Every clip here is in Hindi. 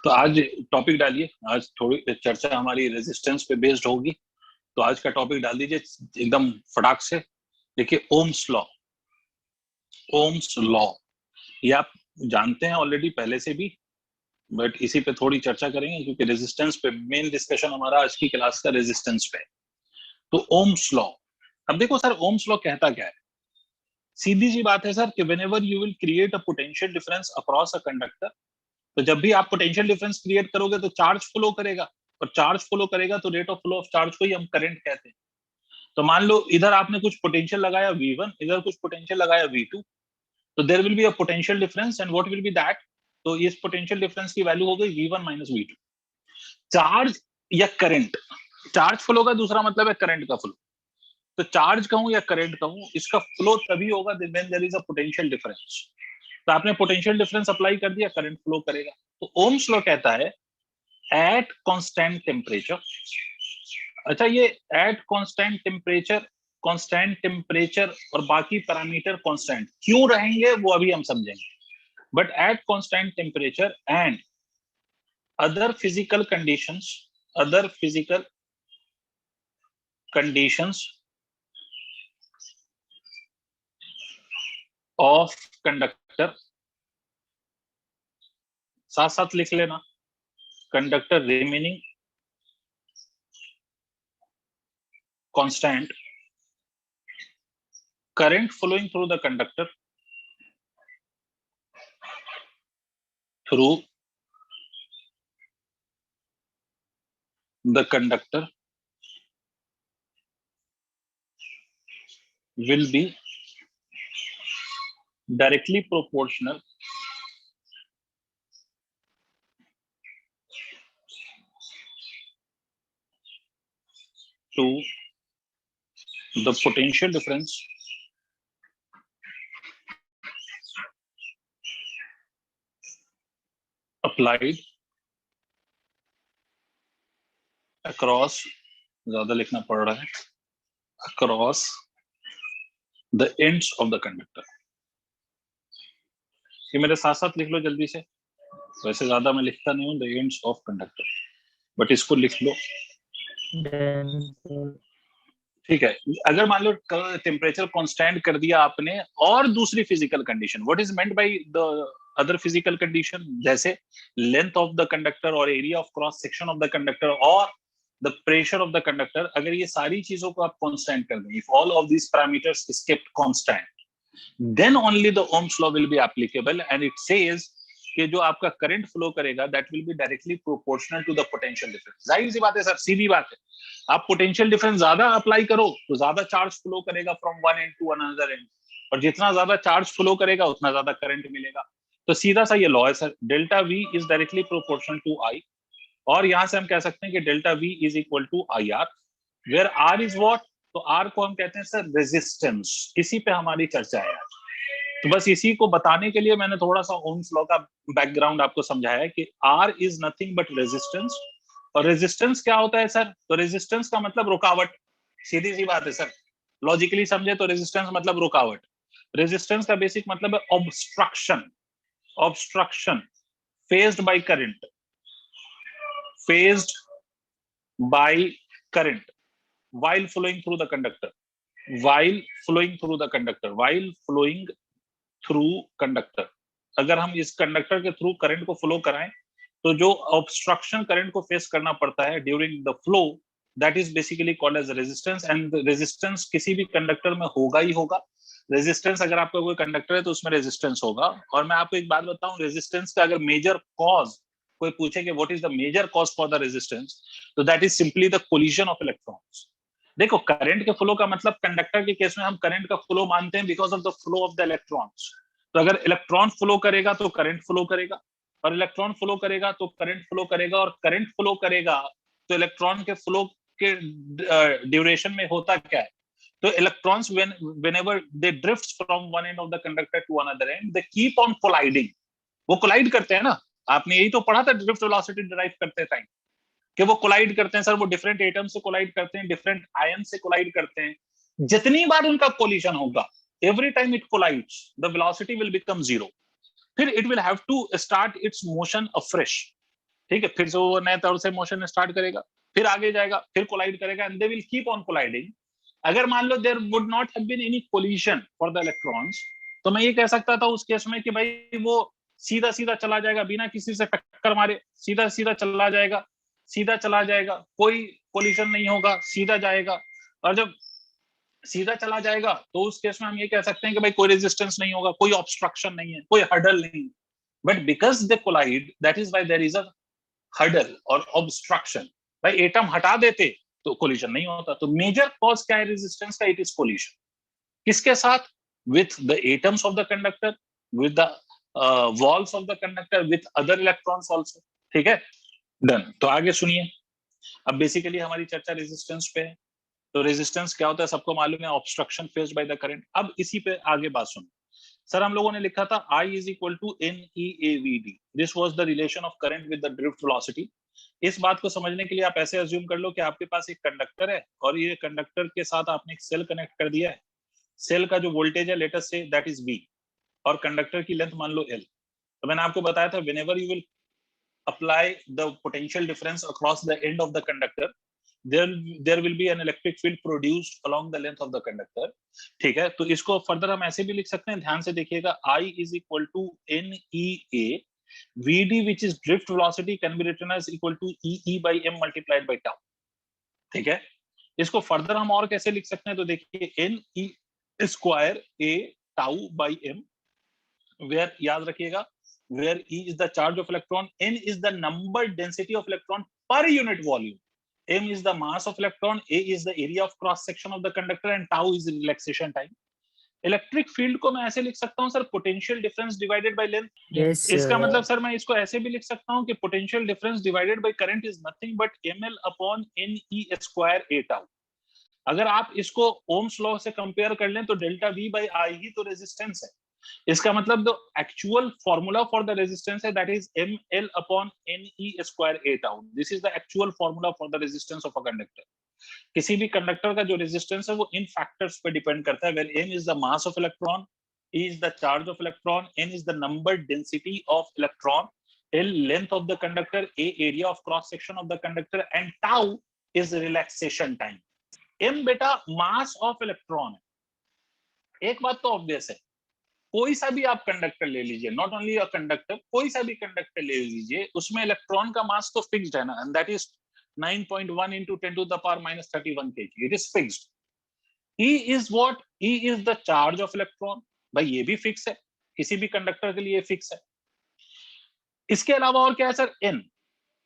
तो आज टॉपिक डालिए। आज थोड़ी चर्चा हमारी रेजिस्टेंस पे बेस्ड होगी, तो आज का टॉपिक डाल दीजिए एकदम फटाक से। देखिए, ओम्स लॉ। ओम्स लॉ ये आप जानते हैं ऑलरेडी पहले से भी, बट इसी पे थोड़ी चर्चा करेंगे क्योंकि रेजिस्टेंस पे मेन डिस्कशन हमारा आज की क्लास का रेजिस्टेंस पे। तो ओम्स लॉ, अब देखो सर, ओम्स लॉ कहता क्या है? सीधी सी बात है सर कि whenever you will create a potential difference across a conductor, तो जब भी आप पोटेंशियल डिफरेंस क्रिएट करोगे तो चार्ज फ्लो करेगा, और चार्ज फ्लो करेगा तो rate of flow of charge को ही हम करंट कहते हैं। तो मान लो इधर आपने कुछ पोटेंशियल लगाया V1, इधर कुछ पोटेंशियल लगाया V2, तो there will be a potential difference and what will be that? तो इस पोटेंशियल डिफरेंस की वैल्यू हो गई V1 माइनस V2। चार्ज या करंट, चार्ज फ्लो का दूसरा मतलब है करंट का फ्लो। तो चार्ज कहूं या करंट कहूं, इसका फ्लो तभी होगा when there is a potential difference. तो आपने पोटेंशियल डिफरेंस अप्लाई कर दिया, करंट फ्लो करेगा। तो ओम्स लॉ कहता है एट कांस्टेंट टेम्परेचर, अच्छा ये एट कांस्टेंट टेम्परेचर और बाकी पैरामीटर कांस्टेंट क्यों रहेंगे वो अभी हम समझेंगे, but at constant temperature and other physical conditions of conductor, साथ साथ लिख लेना, conductor remaining constant, current flowing through the conductor will be directly proportional to the potential difference applied across, ज्यादा लिखना पड़ रहा है, across the ends of the conductor। ये मेरे साथ साथ लिख लो जल्दी से, वैसे ज्यादा मैं लिखता नहीं हूँ, the ends of conductor, but इसको लिख लो। ठीक है, अगर मान लो टेम्परेचर कांस्टेंट कर दिया आपने और दूसरी physical condition, what is meant by the other physical condition, जैसे लेंथ ऑफ द कंडक्टर और area of cross section of the conductor और the pressure of the conductor, अगर ये सारी चीजों को आप कांस्टेंट कर दें, if all of these parameters is kept constant, then only the Ohm's law will be applicable, and it says कि जो आपका करंट फ्लो करेगा that will be directly proportional to the potential difference। जाहिर सी बात है सर, सीधी बात है, आप पोटेंशियल डिफरेंस ज्यादा अप्लाई करो तो ज्यादा चार्ज फ्लो करेगा from one end to another end, और जितना ज्यादा चार्ज फ्लो करेगा उतना ज्यादा करंट मिलेगा। तो सीधा सा ये लॉ है sir, delta V is directly proportional to I, और यहां से हम कह सकते हैं कि delta V is equal to IR, where R is what? तो R को हम कहते हैं सर रेजिस्टेंस। इसी पे हमारी चर्चा है आज। तो बस इसी को बताने के लिए मैंने थोड़ा सा ओम्स लॉ का बैकग्राउंड आपको समझाया कि R is nothing but resistance. और रेजिस्टेंस क्या होता है सर? तो रेजिस्टेंस का मतलब रुकावट, सीधी सी बात है सर, लॉजिकली समझे तो रेजिस्टेंस मतलब रुकावट। रेजिस्टेंस का बेसिक मतलब है obstruction, obstruction phased by current, phased by current while flowing through the conductor, while flowing through the conductor, while flowing through conductor। अगर हम इस कंडक्टर के थ्रू करंट को फ्लो कराएं तो जो ऑब्स्ट्रक्शन करंट को फेस करना पड़ता है during the flow, that is basically called as resistance. And resistance किसी भी कंडक्टर में होगा ही होगा। रेजिस्टेंस, अगर आपका कोई कंडक्टर है तो उसमें रेजिस्टेंस होगा। और मैं आपको एक बात बताऊं, रेजिस्टेंस का अगर मेजर कॉज कोई पूछे कि what is the major cause for the resistance, तो that is simply the collision of electrons. देखो, करंट के फ्लो का मतलब कंडक्टर के केस में हम करंट का फ्लो मानते हैं because of the flow of the electrons. तो अगर इलेक्ट्रॉन फ्लो करेगा तो करंट फ्लो करेगा, और इलेक्ट्रॉन फ्लो करेगा तो करंट फ्लो करेगा, और करंट फ्लो करेगा तो इलेक्ट्रॉन के फ्लो के ड्यूरेशन में होता क्या है? तो electrons whenever they drifts from one end of the conductor to another end, they keep on colliding। वो कोलाइड करते हैं ना, आपने यही तो पढ़ा था ड्रिफ्ट वेलोसिटी डिराइव करते टाइम, कि वो कोलाइड करते हैं सर, वो डिफरेंट एटम से कोलाइड करते हैं, डिफरेंट आयन से कोलाइड करते हैं। जितनी बार उनका कोलिजन होगा, every time it collides, the velocity will become zero, फिर it will have to start its motion afresh. ठीक है, फिर से वो नए तौर से मोशन स्टार्ट करेगा, फिर आगे जाएगा, फिर कोलाइड करेगा, and they will keep on colliding. अगर मान लो there would not have been any collision for the electrons, तो मैं ये कह सकता था उस केस में कि भाई वो सीधा सीधा चला जाएगा बिना किसी से टक्कर मारे, सीधा सीधा चला जाएगा, सीधा चला जाएगा, कोई कोलिजन नहीं होगा, सीधा जाएगा। और जब सीधा चला जाएगा तो उस केस में हम ये कह सकते हैं कि भाई कोई रेजिस्टेंस नहीं होगा, कोई ऑब्स्ट्रक्शन नहीं है, कोई हर्डल नहीं। But because they collide, that is why there is a hurdle और ऑब्स्ट्रक्शन। भाई एटम हटा देते तो कोलिजन नहीं होता। तो मेजर कॉज क्या है रेजिस्टेंस का? It is collision. किसके साथ? With the atoms of the conductor, with the walls of the conductor, with other electrons also. ठीक है, डन। तो आगे सुनिए, अब बेसिकली हमारी चर्चा रेजिस्टेंस पे है। तो रेजिस्टेंस क्या होता है सबको मालूम है, obstruction faced by the current. अब इसी पे आगे बात सुनो। सर हम लोगों ने लिखा था I is equal to NEAVD, this was the relation of current with the drift velocity. इस बात को समझने के लिए आप ऐसे अज्यूम कर लो कि आपके पास एक कंडक्टर है और ये कंडक्टर के साथ आपने एक सेल कनेक्ट कर दिया है। सेल का जो वोल्टेज है let us say that is V, और कंडक्टर की लेंथ मान लो L। तो मैंने आपको बताया था whenever you will apply the potential difference across the end of the conductor, there will be an electric field produced along the length of the conductor। ठीक है, तो इसको फर्दर हम ऐसे भी लिख सकते हैं, ध्यान से देखिएगा, I is equal to NEA VD which is drift velocity can be written as equal to EE by M multiplied by tau। ठीक है, इसको फर्दर हम और कैसे लिख सकते हैं? तो देखिए NE square A tau by M, where याद रखिएगा where E is the charge of electron, N is the number density of electron per unit volume, M is the mass of electron, A is the area of cross section of the conductor, and tau is the relaxation time। Electric field को मैं ऐसे लिख सकता हूं sir, potential difference divided by length. Yes, इसका मतलब सर मैं इसको ऐसे भी लिख सकता हूं कि potential difference divided by current is nothing but ml upon NE square A tau। अगर आप इसको ओम्स लॉ से कंपेयर कर लें तो डेल्टा V बाय I ही तो रेजिस्टेंस है। इसका मतलब the actual formula for the resistance है that is ml upon NE square A tau। This is the actual formula for the resistance of a conductor. किसी भी कंडक्टर का जो रेजिस्टेंस है वो इन फैक्टर्स पे डिपेंड करता है, where m is the mass of electron, E is the charge of electron, N is the number density of electron, L length of the conductor, A area of cross section of the conductor, and tau is relaxation time। m बेटा मास ऑफ इलेक्ट्रॉन है। एक बात तो ऑब्वियस है, कोई सा भी आप कंडक्टर ले लीजिए, नॉट ओनली अ कंडक्टर, कोई सा भी कंडक्टर ले लीजिए, उसमें इलेक्ट्रॉन का मास तो फिक्स्ड है ना, and that is 9.1 into 10 to the power minus 31 kg। It is fixed। E is what? E is the charge of electron। भाई ये भी फिक्स है, किसी भी कंडक्टर के लिए फिक्स है। इसके अलावा और क्या है sir? N।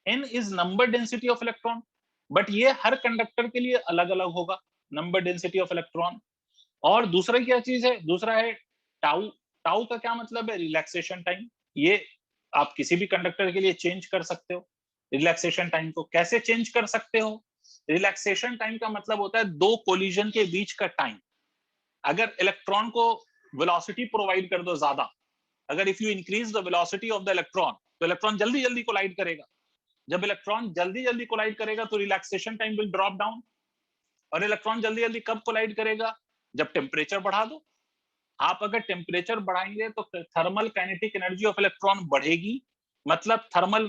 N is number density of electron, but ये हर कंडक्टर के लिए अलग अलग होगा, नंबर डेंसिटी ऑफ इलेक्ट्रॉन। और दूसरा क्या चीज है? दूसरा है टाउ। टाउ का क्या मतलब है? Relaxation time. ये आप किसी भी कंडक्टर के लिए चेंज कर सकते हो। रिलैक्सेशन टाइम को कैसे चेंज कर सकते हो? रिलैक्सेशन टाइम का मतलब होता है दो कोलिजन के बीच का टाइम। अगर इलेक्ट्रॉन को वेलोसिटी प्रोवाइड कर दो ज्यादा, अगर if you increase the velocity of the electron तो इलेक्ट्रॉन जल्दी जल्दी कोलाइड करेगा। जब इलेक्ट्रॉन जल्दी जल्दी कोलाइड करेगा तो relaxation time will drop down. और इलेक्ट्रॉन जल्दी जल्दी कब कोलाइड करेगा? जब टेम्परेचर बढ़ा दो। आप अगर टेम्परेचर बढ़ाएंगे तो thermal kinetic energy of electron बढ़ेगी, मतलब थर्मल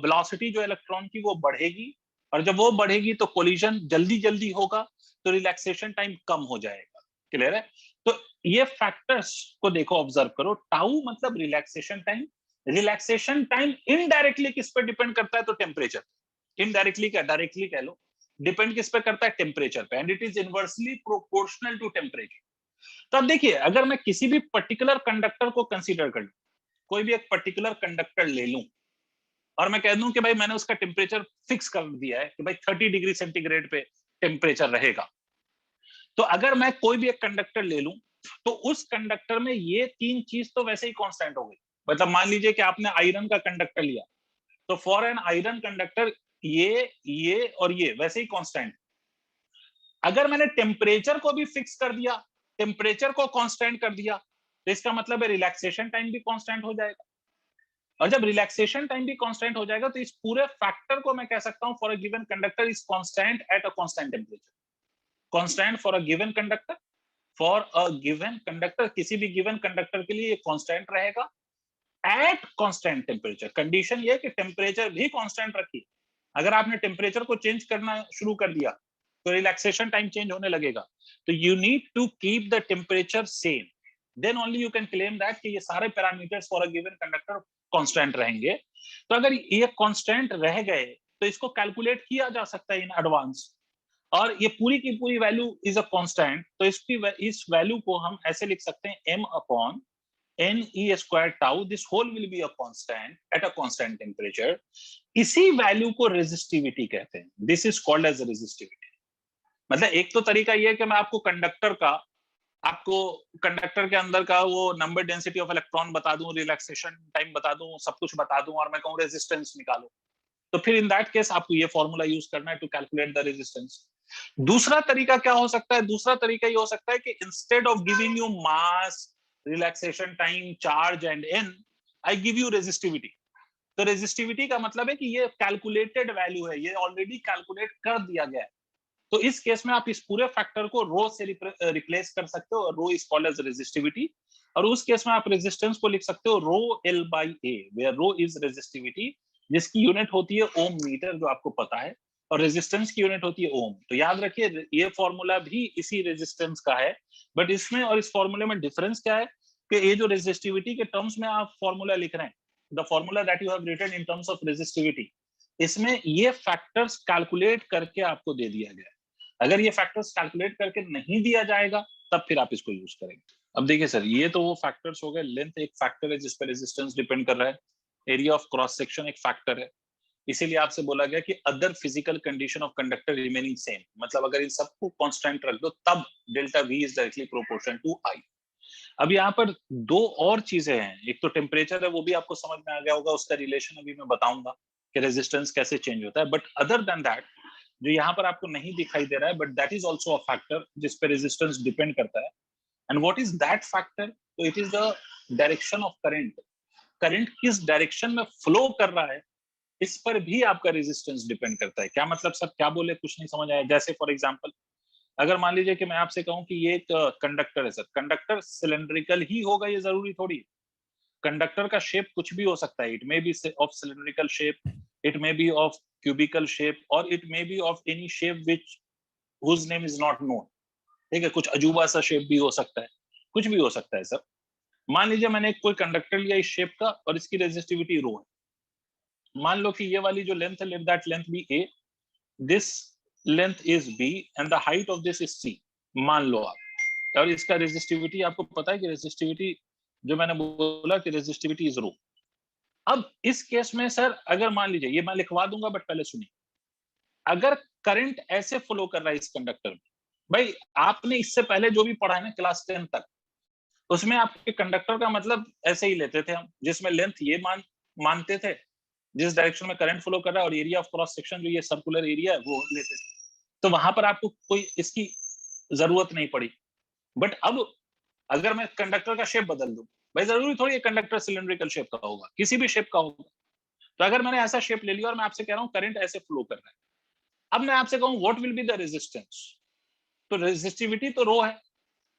वेलोसिटी जो इलेक्ट्रॉन की वो बढ़ेगी। और जब वो बढ़ेगी तो कोलिजन जल्दी जल्दी होगा, तो रिलैक्सेशन टाइम कम हो जाएगा। क्लियर है? तो ये फैक्टर्स को देखो, ऑब्जर्व करो। टाउ मतलब relaxation time. Relaxation time indirectly किस पे डिपेंड करता है? तो टेम्परेचर। इनडायरेक्टली क्या, डायरेक्टली कह लो, डिपेंड किस पे करता है? टेम्परेचर पे। And it is inversely proportional to temperature. तो अब देखिए, अगर मैं किसी भी पर्टिकुलर कंडक्टर को कंसीडर कर लूं, कोई भी एक पर्टिकुलर कंडक्टर ले लूं और मैं कह दूं कि भाई मैंने उसका टेम्परेचर फिक्स कर दिया है कि भाई 30 डिग्री सेंटीग्रेड पे टेम्परेचर रहेगा, तो अगर मैं कोई भी एक कंडक्टर ले लूं तो उस कंडक्टर में ये तीन चीज तो वैसे ही कांस्टेंट हो गई। मतलब मान लीजिए कि आपने आयरन का कंडक्टर लिया, तो फॉर एन आयरन कंडक्टर ये और ये वैसे ही कांस्टेंट। अगर मैंने टेम्परेचर को भी फिक्स कर दिया, टेम्परेचर को कांस्टेंट कर दिया, तो इसका मतलब है रिलैक्सेशन टाइम भी कांस्टेंट हो जाएगा। और जब रिलैक्सेशन टाइम भी कांस्टेंट हो जाएगा तो इस पूरे फैक्टर को मैं कह सकता हूं for a given conductor is constant at a constant temperature. Constant for a given conductor, for a given conductor, किसी भी गिवन कंडक्टर के लिए ये कांस्टेंट रहेगा एट कांस्टेंट टेम्परेचर। कंडीशन ये है कि टेम्परेचर भी कांस्टेंट रखिए। अगर आपने टेम्परेचर को चेंज करना शुरू कर दिया तो रिलैक्सेशन टाइम चेंज होने लगेगा। तो you need to keep the temperature same, then only you can claim that कि ये सारे parameters for a given conductor constant रहेंगे। तो अगर ये कांस्टेंट रह गए तो इसको कैलकुलेट किया जा सकता है इन एडवांस, और ये पूरी की पूरी वैल्यू इज अ कांस्टेंट, तो इस वैल्यू को हम ऐसे लिख सकते हैं m upon n e square tau, this whole will be a constant at a constant temperature। इसी वैल्यू को रेजिस्टिविटी कहते हैं। This is called as resistivity. मतलब एक तो तरीका ये है कि मैं आपको कंडक्टर के अंदर का वो नंबर डेंसिटी ऑफ इलेक्ट्रॉन बता दूं, रिलैक्सेशन टाइम बता दूं, सब कुछ बता दूं, और मैं कहूं रेजिस्टेंस निकालो। तो फिर इन दैट केस आपको ये फॉर्मूला यूज करना है टू कैलकुलेट द रेजिस्टेंस। दूसरा तरीका क्या हो सकता है? दूसरा तरीका ये हो सकता है कि instead of giving you mass, relaxation time, charge and N, I give you resistivity. तो रेजिस्टिविटी का मतलब है कि ये कैलकुलेटेड वैल्यू है, ये ऑलरेडी कैलकुलेट कर दिया गया है। तो इस केस में आप इस पूरे फैक्टर को रो से रिप्लेस कर सकते हो, रो इज कॉल्ड एज रेजिस्टिविटी। और उस केस में आप रेजिस्टेंस को लिख सकते हो rho L by A, where rho is resistivity, जिसकी यूनिट होती है ओम मीटर, जो आपको पता है, और रेजिस्टेंस की यूनिट होती है ओम। तो याद रखिए ये फॉर्मूला भी इसी रेजिस्टेंस का है, बट इसमें और इस फॉर्मूले में डिफरेंस क्या है कि ये जो रेजिस्टिविटी के टर्म्स में आप फॉर्मूला लिख रहे हैं, the formula that you have written in terms of resistivity, इसमें ये फैक्टर्स कैलकुलेट करके आपको दे दिया गया है। अगर ये फैक्टर्स कैलकुलेट करके नहीं दिया जाएगा तब फिर आप इसको यूज करेंगे। अब देखिए सर, ये तो वो फैक्टर्स हो गए। लेंथ एक फैक्टर है जिस पर रेजिस्टेंस डिपेंड कर रहा है, एरिया ऑफ क्रॉस सेक्शन एक फैक्टर है, इसीलिए आपसे बोला गया कि other physical condition of conductor remaining same, मतलब अगर इन सबको कांस्टेंट रख दो तब delta V is directly proportional to I. अब यहाँ पर दो और चीजें हैं, एक तो टेम्परेचर है, वो भी आपको समझ में आ गया होगा, उसका रिलेशन अभी मैं बताऊंगा कि रेजिस्टेंस कैसे चेंज होता है। बट अदर देन दैट, जो यहाँ पर आपको नहीं दिखाई दे रहा है, but that is also a factor जिस पे रेजिस्टेंस डिपेंड करता है। And what is that factor? तो it is the direction of current. Current किस डायरेक्शन में फ्लो कर रहा है, इस पर भी आपका रेजिस्टेंस डिपेंड करता है। क्या मतलब सर, क्या बोले, कुछ नहीं समझ आया। जैसे फॉर एग्जांपल, अगर मान लीजिए कि मैं आपसे कहूं कि ये एक कंडक्टर है सर, कंडक्टर सिलेंड्रिकल ही होगा ये जरूरी थोड़ी है। कंडक्टर का शेप कुछ भी हो सकता है, it may be of cylindrical shape, it may be of cubical shape, और it may be of any shape which whose name is not known. ठीक है, कुछ अजूबा सा शेप भी हो सकता है, कुछ भी हो सकता है सर। मान लीजिए मैंने कोई कंडक्टर लिया इस शेप का और इसकी रेजिस्टिविटी रो है। मान लो कि ये वाली जो लेंथ है, let that length be A, this length is B and the height of this is C, मान लो आप। और इसका रेजिस्टिविटी आपको पता है कि रेजिस्टिविटी, जो मैंने बोला कि रेजिस्टिविटी इज रो। अब इस केस में सर, अगर मान लीजिए, ये मैं लिखवा दूंगा बट पहले सुनिए, अगर करंट ऐसे फ्लो कर रहा है इस कंडक्टर में, भाई आपने इससे पहले जो भी पढ़ा है ना क्लास 10 तक, उसमें आपके कंडक्टर का मतलब ऐसे ही लेते थे हम, जिसमें लेंथ ये मानते थे जिस डायरेक्शन में करंट फ्लो कर रहा है, और एरिया ऑफ क्रॉस सेक्शन जो ये सर्कुलर एरिया है वो लेते थे। तो वहां पर आपको कोई इसकी जरूरत नहीं पड़ी। बट अब अगर मैं कंडक्टर का शेप बदल दूं, भाई जरूरी थोड़ी है कंडक्टर सिलेंड्रिकल शेप का होगा, किसी भी शेप का होगा। तो अगर मैंने ऐसा शेप ले लिया और मैं आपसे कह रहा हूं करंट ऐसे फ्लो कर रहा है, अब मैं आपसे कहूं what will be the resistance, तो रेजिस्टिविटी तो रो है,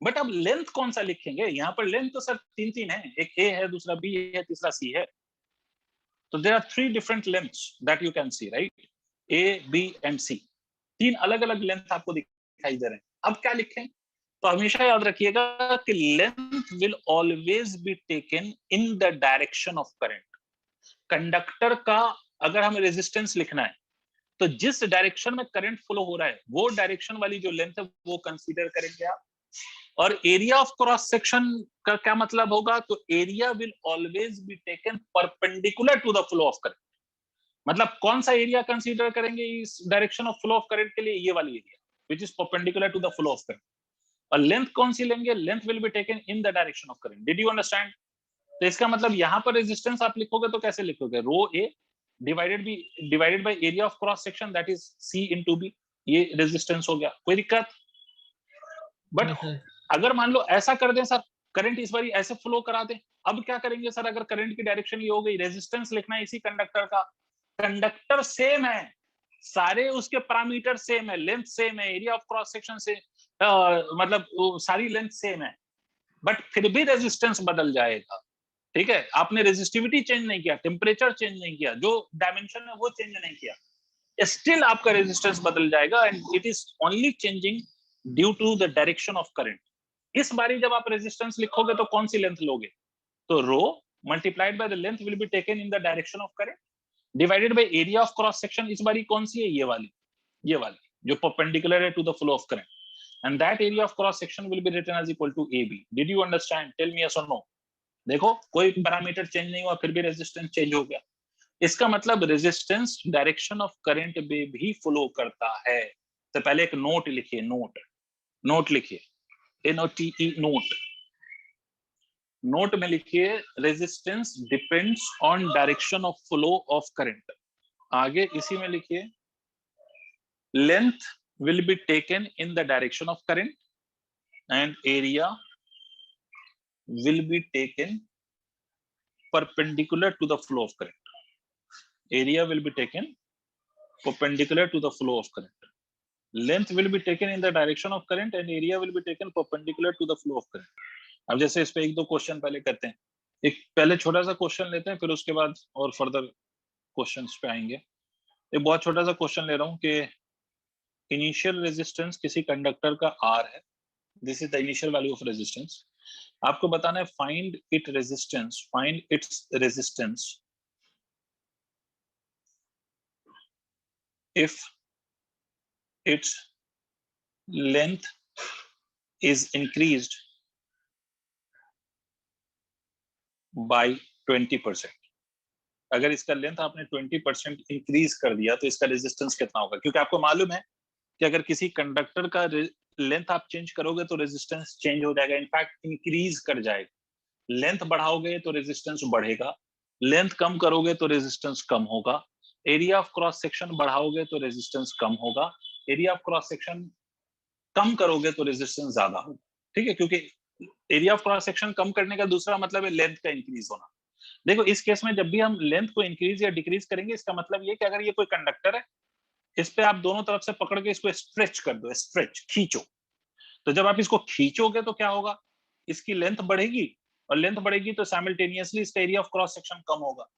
बट अब लेंथ कौन सा लिखेंगे? यहाँ पर लेंथ तो सर तीन तीन है, एक ए है, दूसरा बी है, तीसरा सी है। तो there are three different lengths that you can see, right? A, B and C, तीन अलग अलग लेंथ आपको दिखाई दे रहे हैं। अब क्या लिखें? तो हमेशा याद रखिएगा कि length will always be taken in the direction of current. Conductor का अगर हमें रेजिस्टेंस लिखना है तो जिस डायरेक्शन में करंट फ्लो हो रहा है वो डायरेक्शन वाली जो लेंथ है वो कंसीडर करेंगे आप। और एरिया ऑफ क्रॉस सेक्शन का क्या मतलब होगा? तो area will always be taken perpendicular to the flow of current. मतलब कौन सा एरिया कंसीडर करेंगे इस direction of flow of current के लिए? ये वाली area which is perpendicular to the flow of current. और लेंथ कौन सी लेंगे? Length will be taken in the direction of current. Did you understand? तो इसका मतलब यहां पर रेजिस्टेंस आप लिखोगे तो कैसे लिखोगे? Rho A divided by area of cross section that is C into B. ये रेजिस्टेंस हो गया, कोई दिक्कत? बट अगर मान लो ऐसा कर दें सर, करंट इस बार ऐसे फ्लो करा दें, अब क्या करेंगे सर? अगर करंट की डायरेक्शन ये हो गई, रेजिस्टेंस लिखना है इसी कंडक्टर का, कंडक्टर सेम है, सारे उसके पैरामीटर सेम है, लेंथ सेम है, एरिया ऑफ क्रॉस सेक्शन से मतलब सारी लेंथ सेम है, बट फिर भी रेजिस्टेंस बदल जाएगा। ठीक है, आपने रेजिस्टिविटी चेंज नहीं किया, टेम्परेचर चेंज नहीं किया, जो डायमेंशन है वो चेंज नहीं किया, स्टिल आपका रेजिस्टेंस बदल जाएगा and it is only changing due to the direction of current. इस बारी जब आप रेजिस्टेंस लिखोगे तो कौन सी लेंथ लोगे? तो rho multiplied by the length will be taken in the direction of current divided by area of cross section. इस बारी कौन सी है? ये वाली जो परपेंडिकुलर है to the flow of current, and that area of cross section will be written as equal to AB. Did you understand? Tell me yes or no. देखो कोई पैरामीटर चेंज नहीं हुआ फिर भी रेजिस्टेंस चेंज हो गया, इसका मतलब रेजिस्टेंस डायरेक्शन ऑफ करंट में भी फ्लो करता है। तो पहले एक नोट लिखिए, नोट लिखिए, NOTE नोट। नोट में लिखिए resistance depends on direction of flow of current. आगे इसी में लिखिए length will be taken in the direction of current and area will be taken perpendicular to the flow of current. Area will be taken perpendicular to the flow of current. Length will be taken in the direction of current and area will be taken perpendicular to the flow of current. अब जैसे इस पे एक दो क्वेश्चन पहले करते हैं, एक पहले छोटा सा क्वेश्चन लेते हैं फिर उसके बाद और फर्दर क्वेश्चंस पे आएंगे। एक बहुत छोटा सा क्वेश्चन ले रहा हूँ कि इनिशियल रेजिस्टेंस किसी कंडक्टर का R है, this is the initial value of resistance. आपको बताना है find its resistance if its length is increased by 20%। अगर इसका लेंथ आपने 20% इंक्रीज कर दिया तो इसका रेजिस्टेंस कितना होगा? क्योंकि आपको मालूम है कि अगर किसी कंडक्टर का लेंथ आप चेंज करोगे तो रेजिस्टेंस चेंज हो जाएगा, इनफैक्ट इंक्रीज कर जाएगा। लेंथ बढ़ाओगे तो रेजिस्टेंस बढ़ेगा, लेंथ कम करोगे तो रेजिस्टेंस कम होगा, एरिया ऑफ क्रॉस सेक्शन बढ़ाओगे तो रेजिस्टेंस कम होगा, एरिया ऑफ क्रॉस सेक्शन कम करोगे तो रेजिस्टेंस ज्यादा होगा। ठीक है, क्योंकि एरिया ऑफ क्रॉस सेक्शन कम करने का दूसरा मतलब है लेंथ का इंक्रीज होना। देखो इस केस में जब भी हम लेंथ को इंक्रीज या डिक्रीज करेंगे इसका मतलब ये कि अगर ये कोई कंडक्टर है, इस पे आप दोनों तरफ से पकड़ के इसको स्ट्रेच कर दो, स्ट्रेच खींचो, तो जब आप इसको खींचोगे तो क्या होगा? इसकी लेंथ बढ़ेगी और लेंथ बढ़ेगी तो साइमल्टेनियसली इसका एरिया ऑफ क्रॉस सेक्शन कम होगा।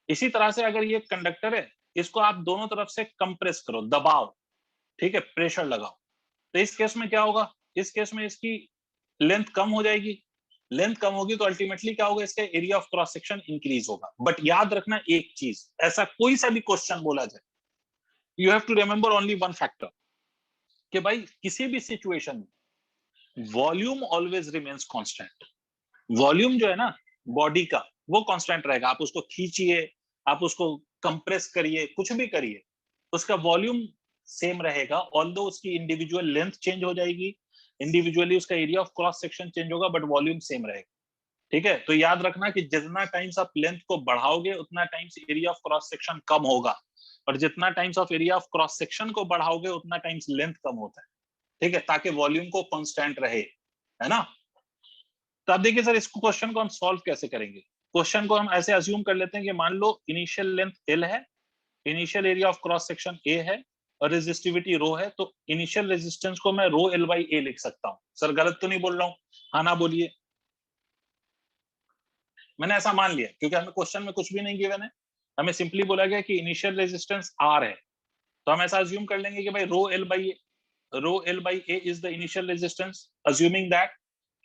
इसी तरह से अगर ये कंडक्टर है, इसको आप दोनों तरफ से कंप्रेस करो, दबाओ, ठीक है, प्रेशर लगाओ, तो इस केस में क्या होगा? इस केस में इसकी लेंथ कम हो जाएगी, लेंथ कम होगी तो अल्टीमेटली क्या होगा? इसका area of cross section increase होगा। बट याद रखना एक चीज, ऐसा कोई सा भी क्वेश्चन बोला जाए, you have to remember only one factor, कि भाई किसी भी सिचुएशन में volume always remains constant. Volume जो है ना बॉडी का वो कांस्टेंट रहेगा, आप उसको खींचिए, आप उसको कंप्रेस करिए, कुछ भी करिए, उसका वॉल्यूम सेम रहेगा, ऑल्दो उसकी इंडिविजुअल लेंथ चेंज हो जाएगी, इंडिविजुअली उसका area of cross section change होगा, बट वॉल्यूम सेम रहेगा। ठीक है, तो याद रखना कि जितना टाइम्स आप लेंथ को बढ़ाओगे उतना times area of cross section कम होगा, और जितना times of area of cross section को बढ़ाओगे उतना टाइम्स लेंथ कम होता है। ठीक है, ताकि वॉल्यूम को कांस्टेंट रहे, है ना। तो आप देखिए सर, इस क्वेश्चन को हम सॉल्व कैसे करेंगे? क्वेश्चन को हम ऐसे अज्यूम कर लेते हैं कि मान लो इनिशियल लेंथ L है, initial area of cross section A है और रेजिस्टिविटी रो है, तो इनिशियल रेजिस्टेंस को मैं रो L बाई A लिख सकता हूं। सर गलत तो नहीं बोल रहा हूं? हाँ ना बोलिए। मैंने ऐसा मान लिया क्योंकि हमें क्वेश्चन में कुछ भी नहीं गिवन है, हमें सिंपली बोला गया कि इनिशियल रेजिस्टेंस R है, तो हम ऐसा अज्यूम कर लेंगे कि भाई रो L by A is the initial resistance, assuming that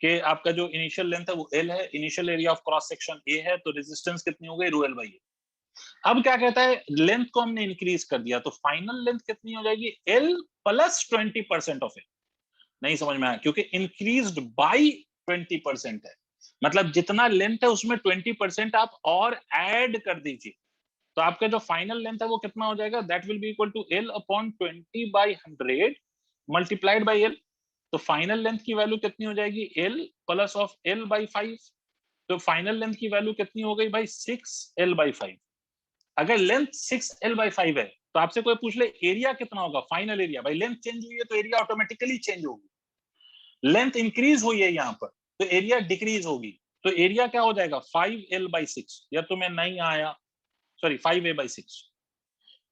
कि आपका जो इनिशियल लेंथ है वो L है, initial area of cross section A है, तो रेजिस्टेंस कितनी हो गई? रो L बाई A। अब क्या कहता है, लेंथ को हमने इंक्रीज कर दिया तो फाइनल लेंथ कितनी हो जाएगी? L plus 20% of L। नहीं समझ में आया? क्योंकि इंक्रीज्ड बाई 20% है, मतलब जितना लेंथ है उसमें 20% आप और ऐड कर दीजिए, तो आपका जो फाइनल लेंथ है वो कितना हो जाएगा? That will be equal to L upon 20/100 multiplied by L। तो फाइनल लेंथ की वैल्यू कितनी हो जाएगी? L plus of L by 5। तो फाइनल लेंथ की वैल्यू कितनी हो गई भाई? 6L by 5। अगर लेंथ 6L बाई 5 है तो आपसे कोई पूछ ले एरिया कितना होगा? फाइनल एरिया, भाई लेंथ चेंज हुई है तो एरिया ऑटोमेटिकली चेंज होगी, लेंथ इंक्रीज हुई है यहाँ पर तो एरिया डिक्रीज होगी, तो एरिया क्या हो जाएगा? 5L बाई 6, या तुम्हें नहीं आया, sorry 5A by 6।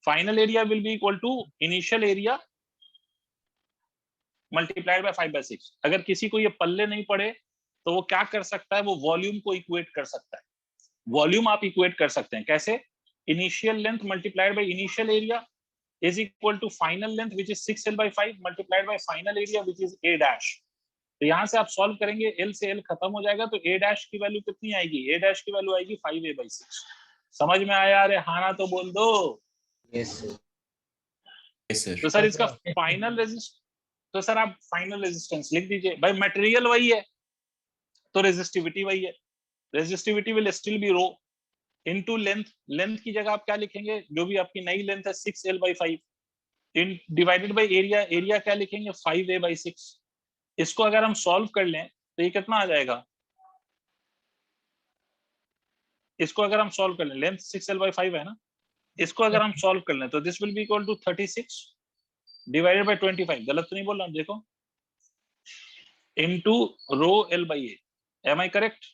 Final area will be equal to initial area multiplied by 5/6। अगर किसी को ये पल्ले नहीं पड़े तो वो क्या कर सकता है? वो वॉल्यूम को इक्वेट कर सकता है। वॉल्यूम आप इक्वेट कर सकते हैं कैसे, initial length multiplied by initial area is equal to final length which is 6l/5 multiplied by final area which is a dash. तो यहाँ से आप सॉल्व करेंगे, l से l खत्म हो जाएगा, तो a डैश की वैल्यू कितनी आएगी, a डैश की वैल्यू आएगी 5a/6। समझ में आया? अरे हाँ ना तो बोल दो। Yes sir. तो सर इसका फाइनल रेजिस्टेंस, तो सर आप फाइनल रेजिस्टेंस लिख दीजिए भाई, मटेरियल वही है तो रेजिस्टिविटी वही है, resistivity will still be rho into length, length की जगह आप क्या लिखेंगे, जो भी आपकी नई लेंथ है 6l/5 in divided by area, area क्या लिखेंगे 5a/6। इसको अगर हम सॉल्व कर लें तो ये कितना आ जाएगा, इसको अगर हम सॉल्व कर लें, लेंथ 6l/5 है ना, इसको अगर हम सॉल्व कर लें तो this will be equal to 36 divided by 25, गलत तो नहीं बोल रहा, देखो, into rho l/a। Am I correct?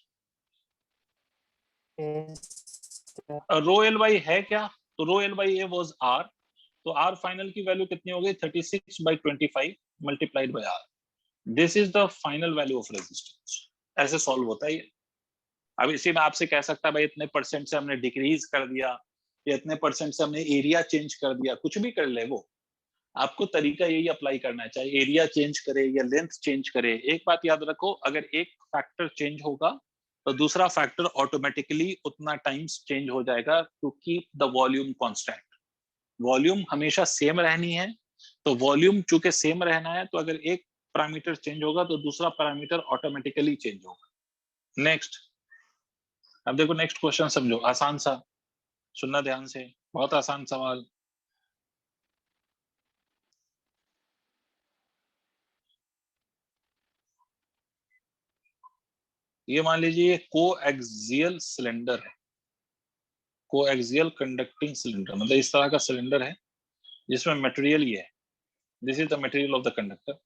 Rho l/a है क्या, तो रो l/a वाज r, तो r फाइनल की वैल्यू कितनी हो गई 36/25 multiplied by r। This is the final value of resistance. ऐसे सॉल्व होता है ये। अब इसी में आपसे कह सकता है भाई इतने परसेंट से हमने डिक्रीज कर दिया या इतने परसेंट से हमने एरिया चेंज कर दिया, कुछ भी कर ले वो, आपको तरीका यही अप्लाई करना है, चाहे एरिया चेंज करे या लेंथ चेंज करे। एक बात याद रखो, अगर एक फैक्टर चेंज होगा तो दूसरा फैक्टर ऑटोमेटिकली उतना टाइम्स चेंज हो जाएगा to keep the volume constant. Volume हमेशा सेम रहनी है, तो वॉल्यूम चूंकि सेम रहना है तो अगर एक पैरामीटर चेंज होगा तो दूसरा पैरामीटर ऑटोमेटिकली चेंज होगा। नेक्स्ट, अब देखो नेक्स्ट क्वेश्चन समझो, आसान सा, सुनना ध्यान से, बहुत आसान सवाल। ये मान लीजिए ये कोएक्सियल सिलेंडर है, कोएक्सियल कंडक्टिंग सिलेंडर, मतलब इस तरह का सिलेंडर है जिसमें मटेरियल ये है, this is the material of the conductor.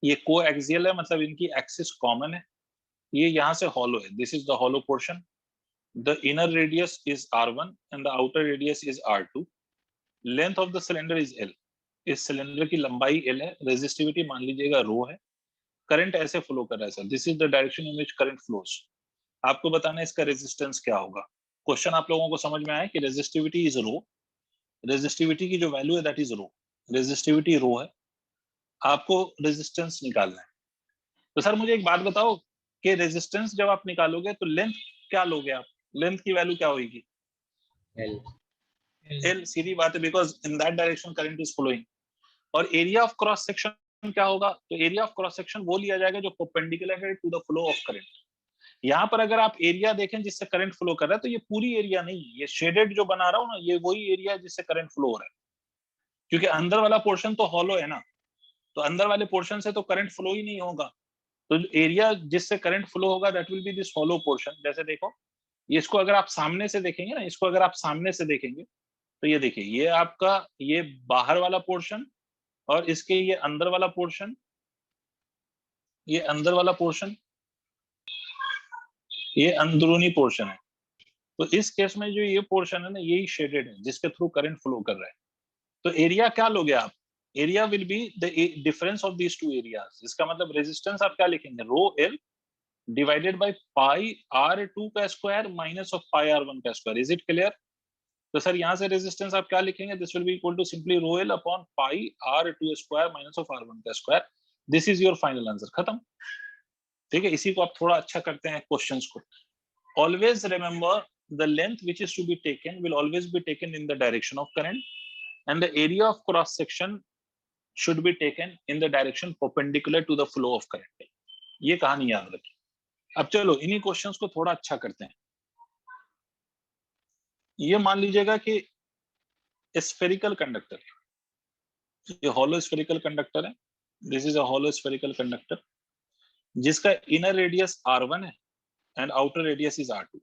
ये कोएक्सियल है मतलब इनकी एक्सिस कॉमन है, ये यहाँ से हॉलो है, this is the hollow portion, the inner radius is r1 and the outer radius is r2, length of the cylinder is l, इस सिलेंडर की लंबाई l है, रेजिस्टिविटी मान लीजिएगा रो है, करंट ऐसे फ्लो कर रहा है sir, this is the direction in which current flows. आपको बताना है इसका रेजिस्टेंस क्या होगा। क्वेश्चन आप लोगों को समझ में आया कि रेजिस्टिविटी इज रो, रेजिस्टिविटी की जो वैल्यू है दैट इज रो, रेजिस्टिविटी रो है, आपको रेजिस्टेंस निकालना है। तो सर मुझे एक बात बताओ कि रेजिस्टेंस जब आप निकालोगे तो लेंथ क्या लोगे आप, लेंथ की वैल्यू क्या होगी, एल, सीधी बात है, because in that direction current is flowing. और एरिया ऑफ क्रॉस सेक्शन क्या होगा, तो एरिया ऑफ क्रॉस सेक्शन वो लिया जाएगा जो परपेंडिकुलर है to the flow of current. यहाँ पर अगर आप एरिया देखें जिससे करंट फ्लो कर रहा है तो ये पूरी एरिया नहीं, ये शेडेड जो बना रहा हूँ ना, ये वही एरिया है जिससे करंट फ्लो हो रहा है, क्योंकि अंदर वाला पोर्शन तो हॉलो है ना, तो अंदर वाले पोर्शन से तो करंट फ्लो ही नहीं होगा, तो एरिया जिससे करंट फ्लो होगा that will B this hollow portion. जैसे देखो, इसको अगर आप सामने से देखेंगे ना, इसको अगर आप सामने से देखेंगे तो ये देखिए, ये आपका ये बाहर वाला पोर्शन और इसके ये अंदर वाला पोर्शन, ये अंदर वाला पोर्शन, ये अंदरूनी पोर्शन है। तो इस केस में जो ये पोर्शन है ना, यही शेडेड है जिसके थ्रू करंट फ्लो कर रहा है। तो एरिया क्या लोगे आप, area will be the difference of these two areas. इसका मतलब रेजिस्टेंस आप क्या लिखेंगे, rho L divided by pi r2 का square minus of pi r1 का स्क्वायर। Is it clear? तो सर यहाँ से रेजिस्टेंस आप क्या लिखेंगे, this will be equal to simply rho L upon pi r2 square minus of r1 का square. This is your final answer, खत्म। ठीक है, इसी को आप थोड़ा अच्छा करते हैं क्वेश्चंस को। Always remember the length which is to be taken will always be taken in the direction of current and the area of cross section should be taken in the direction perpendicular to the flow of current। ये कहानी याद रखिए। अब चलो इन्हीं क्वेश्चंस को थोड़ा अच्छा करते हैं। ये मान लीजिएगा कि स्फेरिकल कंडक्टर, ये हॉलो स्फेरिकल कंडक्टर है, this is a hollow spherical conductor जिसका इनर रेडियस r1 है and outer radius is r2।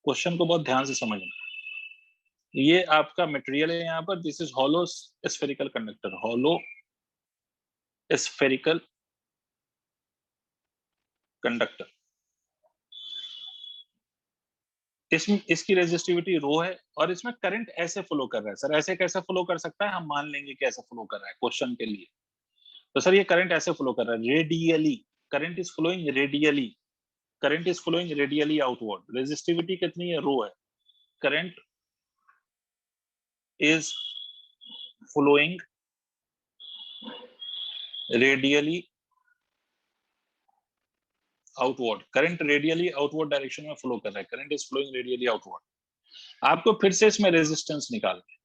Question को बहुत ध्यान से समझना, ये आपका मटेरियल है यहाँ पर, this is hollow spherical conductor, hollow spherical conductor. इसमें इसकी रेजिस्टिविटी रो है और इसमें करंट ऐसे फ्लो कर रहा है। सर ऐसे कैसे फ्लो कर सकता है, हम मान लेंगे कि ऐसे फ्लो कर रहा है क्वेश्चन के लिए। तो सर ये करंट ऐसे फ्लो कर रहा है radially, current is flowing radially, current is flowing radially outward, resistivity कितनी है, रो है, current is flowing radially outward, current radially outward direction में फ्लो कर रहा है, current is flowing radially outward. आपको फिर से इसमें रेजिस्टेंस निकालना है।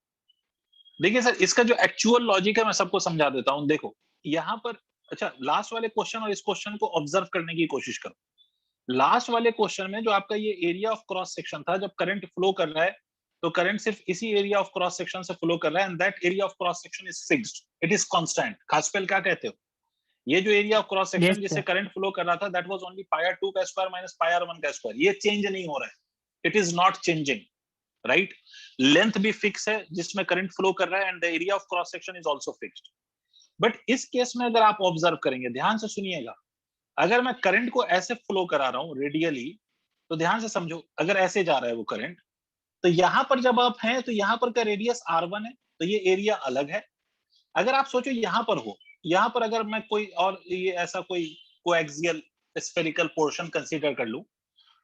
देखिए सर, इसका जो एक्चुअल लॉजिक है मैं सबको समझा देता हूं। देखो यहां पर, अच्छा लास्ट वाले क्वेश्चन और इस क्वेश्चन को ऑब्जर्व करने की कोशिश करो। लास्ट वाले क्वेश्चन में जो आपका ये एरिया ऑफ क्रॉस सेक्शन था, जब करंट फ्लो कर रहा है तो करंट सिर्फ इसी एरिया ऑफ क्रॉस सेक्शन से फ्लो कर रहा है, and that area of cross section is fixed, it is constant. खासपेल क्या कहते हो, ये जो एरिया ऑफ क्रॉस सेक्शन जिससे करंट फ्लो कर रहा था, that was only pi r2 का स्क्वायर माइनस पाई r1 का स्क्वायर, ये चेंज नहीं हो रहा है, it is not changing, right. Length भी फिक्स है जिसमें करंट फ्लो कर रहा है, and the area of cross section is also fixed. But इस केस में अगर आप ऑब्जर्व करेंगे, ध्यान से सुनिएगा, अगर मैं करंट को ऐसे फ्लो करा रहा हूं रेडियली, तो ध्यान से समझो, अगर ऐसे जा रहा है वो करंट, तो यहां पर जब आप हैं तो यहां पर का रेडियस r1 है, तो ये एरिया अलग है। अगर आप सोचो यहां पर हो, यहां पर अगर मैं कोई और ये ऐसा कोई कोएक्सियल स्फेरिकल पोर्शन कंसीडर कर लूं,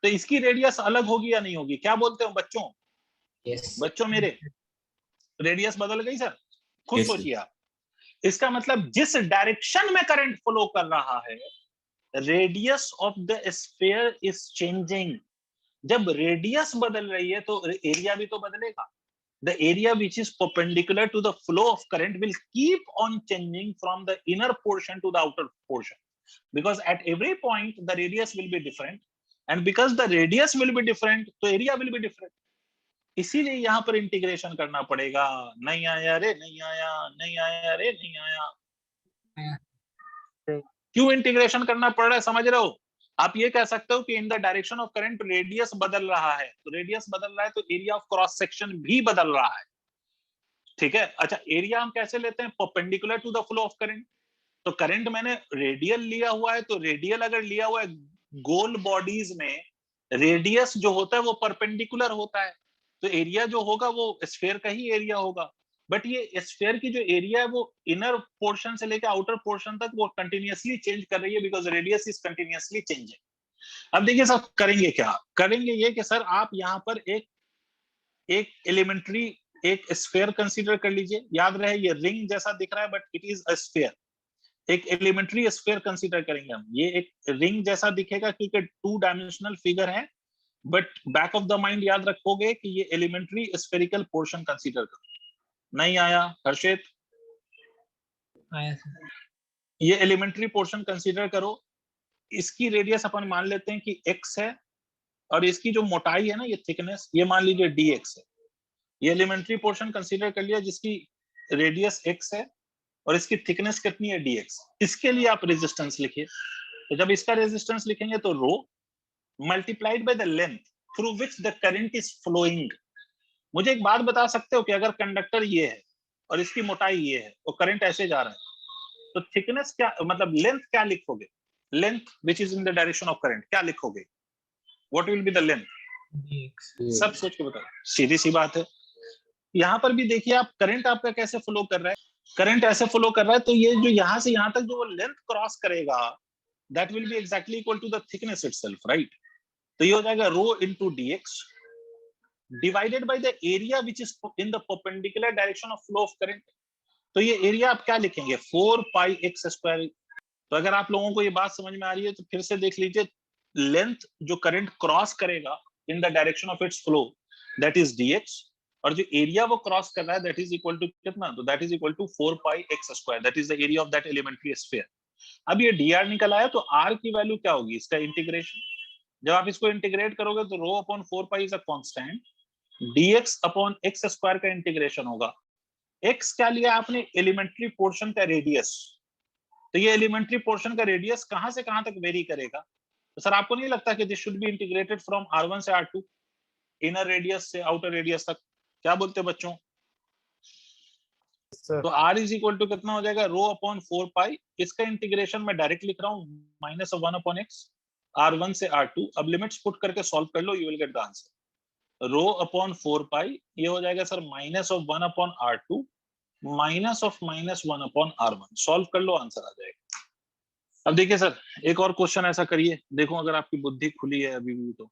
तो इसकी रेडियस अलग होगी या नहीं होगी, क्या बोलते हो बच्चों? Yes. बच्चों मेरे, रेडियस बदल गई सर, खुद Yes, sir. सोचिए आप। इसका मतलब जिस डायरेक्शन में करंट फ्लो कर रहा है, radius of the sphere is changing. जब रेडियस बदल रही है तो एरिया भी तो बदलेगा। The area which is perpendicular to the flow of current will keep on changing from the inner portion to the outer portion, because at every point the radius will be different, and because the radius will be different, तो area will be different। इसीलिए यहाँ पर इंटीग्रेशन करना पड़ेगा। नहीं आया रे, नहीं आया, नहीं आया रे, नहीं आया। क्यों इंटीग्रेशन करना पड़ रहा है, समझ रहे हो? आप ये कह सकते हो कि इन the direction of current radius बदल रहा है, तो रेडियस बदल रहा है तो एरिया ऑफ क्रॉस सेक्शन भी बदल रहा है, ठीक है। अच्छा, एरिया हम कैसे लेते हैं, perpendicular to the flow of current. तो करंट मैंने रेडियल लिया हुआ है, तो रेडियल अगर लिया हुआ है गोल बॉडीज में, रेडियस जो होता है वो परपेंडिकुलर होता है, तो एरिया जो होगा वो स्फीयर का ही एरिया होगा। बट ये स्फीयर की जो एरिया है वो इनर पोर्शन से लेकर आउटर पोर्शन तक वो कंटिन्यूअसली चेंज कर रही है, because radius is continuously changing. अब देखिए सर करेंगे क्या, करेंगे ये कि सर आप यहाँ पर एक एलिमेंट्री एक स्फीयर कंसीडर कर लीजिए। याद रहे ये रिंग जैसा दिख रहा है but it is a sphere. एक एलिमेंट्री स्फीयर कंसीडर करेंगे हम, ये एक रिंग जैसा दिखेगा क्योंकि 2 डायमेंशनल फिगर है, but back of the mind याद रखोगे कि ये एलिमेंट्री स्फेरिकल पोर्शन कंसीडर करो। नहीं आया हर्षित? आया सर। ये एलिमेंट्री पोर्शन कंसीडर करो, इसकी रेडियस अपन मान लेते हैं कि x है, और इसकी जो मोटाई है ना, ये थिकनेस, ये मान लीजिए dx है। ये एलिमेंट्री पोर्शन कंसीडर कर लिया जिसकी रेडियस x है और इसकी थिकनेस कितनी है, dx। इसके लिए आप रेजिस्टेंस लिखिए। तो जब इसका रेजिस्टेंस लिखेंगे तो rho multiplied by the length through which the current is flowing. मुझे एक बात बता सकते हो कि अगर कंडक्टर ये है और इसकी मोटाई ये है और करंट ऐसे जा रहा है, तो थिकनेस क्या, मतलब लेंथ क्या लिखोगे? Length which is in the direction of current क्या लिखोगे? What will be the length? सब सोच के बताओ, सीधी सी बात है। यहाँ पर भी देखिए आप, करंट आपका कैसे फ्लो कर रहा है, करंट ऐसे फ्लो कर रहा है, तो ये जो यहाँ से यहाँ तक जो लेंथ क्रॉस करेगा, that will be exactly equal to the thickness itself, right. तो ये हो जाएगा rho into dx divided by the area which is in the perpendicular direction of flow of current. तो ये एरिया आप क्या लिखेंगे, 4 पाई x स्क्वायर। तो अगर आप लोगों को ये बात समझ में आ रही है तो फिर से देख लीजिए, लेंथ जो करंट क्रॉस करेगा इन the direction of its flow, that is dx, और जो एरिया वो क्रॉस कर रहा है दैट इज इक्वल टू कितना, तो that is equal to 4 pi x square, that is the area of that elementary sphere. अब ये dr निकल आया, तो r की वैल्यू क्या होगी, इसका इंटीग्रेशन। जब आप इसको इंटीग्रेट करोगे तो रो upon 4 pi is a constant, dx upon x square का इंटीग्रेशन होगा। x क्या लिया आपने, एलिमेंट्री पोर्शन का रेडियस। तो ये एलिमेंट्री पोर्शन का रेडियस कहां से कहां तक वेरी करेगा? तो सर आपको नहीं लगता कि this should be integrated from r1 से r2, इनर रेडियस से आउटर रेडियस तक? क्या बोलते हैं बच्चों? तो r इज इक्वल टू कितना हो जाएगा, रो अपॉन 4 पाई, इसका इंटीग्रेशन मैं डायरेक्ट लिख रहा हूँ minus of 1 upon x, r1 से r2। अब लिमिट्स पुट करके सॉल्व कर लो, you will get the answer. Rho upon 4 pi ये हो जाएगा sir minus of 1 upon r2 minus of minus 1 upon r1। Solve कर लो, आंसर आ जाएगा। अब देखिए सर, एक और क्वेश्चन ऐसा करिए, देखो अगर आपकी बुद्धि खुली है अभी भी तो।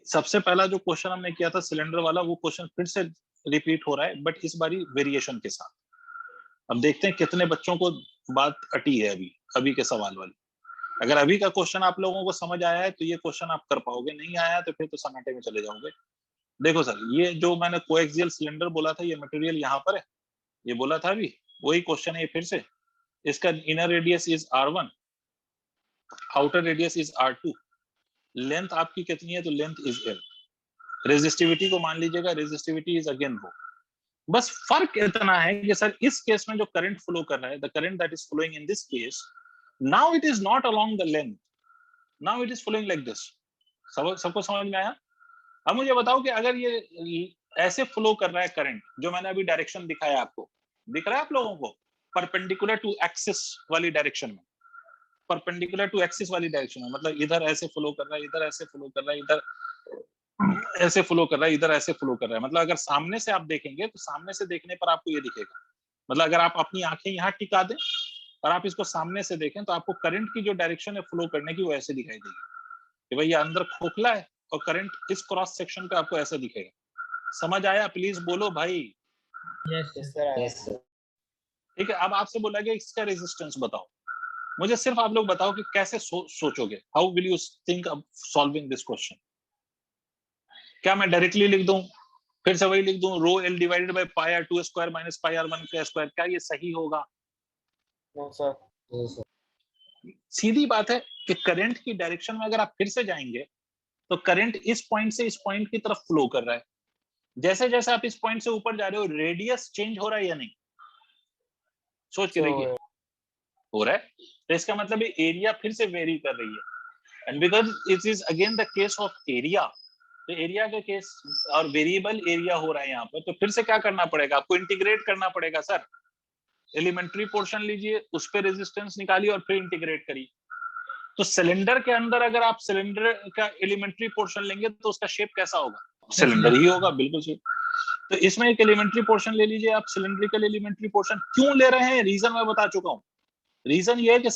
सबसे पहला जो क्वेश्चन हमने किया था सिलेंडर वाला, वो क्वेश्चन फिर से रिपीट हो रहा है, बट इस बारी वेरिएशन के साथ। अब देखते हैं कितने बच्चों को बात अटी है अभी अभी के सवाल वाली। अगर अभी का क्वेश्चन आप लोगों को समझ आया है तो ये क्वेश्चन आप कर पाओगे, नहीं आया तो फिर तो सन्नाटे में चले जाओगे। देखो सर, ये जो मैंने कोएक्सियल सिलेंडर बोला था, ये मटेरियल यहाँ पर है, ये बोला था अभी, वही क्वेश्चन है फिर से। इसका inner radius is R1, outer radius is R2, length आपकी कितनी है तो लेंथ इज L, रेजिस्टिविटी को मान लीजिएगा, रेजिस्टिविटी इज अगेन रो। बस फर्क इतना है कि सर इस केस में जो करंट फ्लो कर रहा है, the current that is flowing in this case, now it is not along the length, now it is flowing like this. सबको समझ में आया? अब मुझे बताओ कि अगर ये ऐसे फ्लो कर रहा है करंट, जो मैंने अभी डायरेक्शन दिखाया आपको, दिख रहा है आप लोगों को? परपेंडिकुलर टू एक्सिस वाली डायरेक्शन में, परपेंडिकुलर टू एक्सिस वाली डायरेक्शन में, मतलब इधर ऐसे फ्लो कर रहा है, इधर ऐसे फ्लो कर रहा है, इधर ऐसे फ्लो कर रहा है, इधर ऐसे फ्लो कर रहा है। मतलब अगर सामने से आप देखेंगे तो सामने से देखने पर आपको ये दिखेगा। मतलब अगर आप अपनी आंखें यहाँ टिका दें और आप इसको सामने से देखें तो आपको करंट की जो डायरेक्शन है फ्लो करने की, वो ऐसे दिखाई देगी कि भाई ये अंदर खोखला है और करंट इस क्रॉस सेक्शन पे आपको ऐसे दिखेगा। समझ आया? प्लीज बोलो भाई। Yes, Yes, sir. sir. Yes, sir. ठीक है, अब आपसे बोला गया इसका रेजिस्टेंस बताओ। मुझे सिर्फ आप लोग बताओ कि कैसे सोचोगे, how will you think of solving this question. क्या मैं डायरेक्टली लिख दूं, फिर से वही लिख दूं, रो L divided by pi R2 square minus pi R1 का स्क्वायर, क्या ये सही होगा? No, sir. No, sir. सीधी बात है कि करंट की डायरेक्शन में अगर आप फिर से जाएंगे तो करंट इस पॉइंट से इस पॉइंट की तरफ फ्लो कर रहा है। जैसे जैसे आप इस पॉइंट से ऊपर जा रहे हो, रेडियस चेंज हो रहा है या नहीं? सोच के देखिए, हो रहा है। तो इसका मतलब है एरिया फिर से वेरी कर रही है, and because it is again the case of area, तो एरिया का केस और वेरिएबल एरिया हो रहा है यहाँ पर, तो फिर से क्या करना पड़ेगा आपको? इंटीग्रेट करना पड़ेगा सर। एलिमेंट्री पोर्शन लीजिए, उस पर रेजिस्टेंस निकालिए और फिर इंटीग्रेट करिए। तो सिलेंडर के अंदर अगर आप सिलेंडर का एलिमेंट्री पोर्शन लेंगे तो उसका शेप कैसा होगा? सिलेंडर ही होगा, बिल्कुल सही। तो इसमें एक एलिमेंट्री पोर्शन ले लीजिए आप, सिलेंड्रिकल एलिमेंट्री पोर्शन। क्यों ले रहे हैं, रीजन मैं बता चुका हूँ। रीजन ये है कि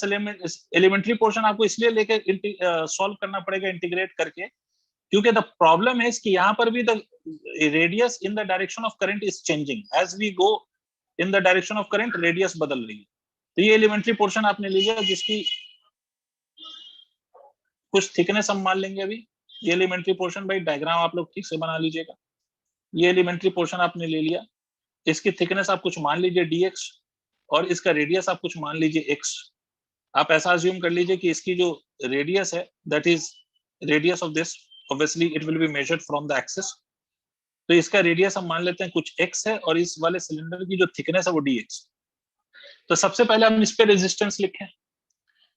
एलिमेंट्री पोर्शन आपको इसलिए लेके सॉल्व करना पड़ेगा इंटीग्रेट करके, क्योंकि द प्रॉब्लम है कि यहाँ पर भी the radius in the direction of current is changing, as we go in the direction of current radius बदल रही है। तो ये एलिमेंट्री पोर्शन आपने लिया जिसकी कुछ थिकनेस हम मान लेंगे अभी। ये एलिमेंट्री पोर्शन, भाई डायग्राम आप लोग ठीक से बना लीजिएगा। ये एलिमेंट्री पोर्शन आपने ले लिया, इसकी थिकनेस आप कुछ मान लीजिए dx, और इसका रेडियस आप कुछ मान लीजिए x। आप ऐसा अज्यूम कर लीजिए कि इसकी जो रेडियस है that is radius of this, obviously it will be measured from the axis. तो इसका रेडियस हम मान लेते हैं कुछ x है, और इस वाले सिलेंडर की जो थिकनेस है वो dx। तो सबसे पहले हम इस पे रेजिस्टेंस लिखें।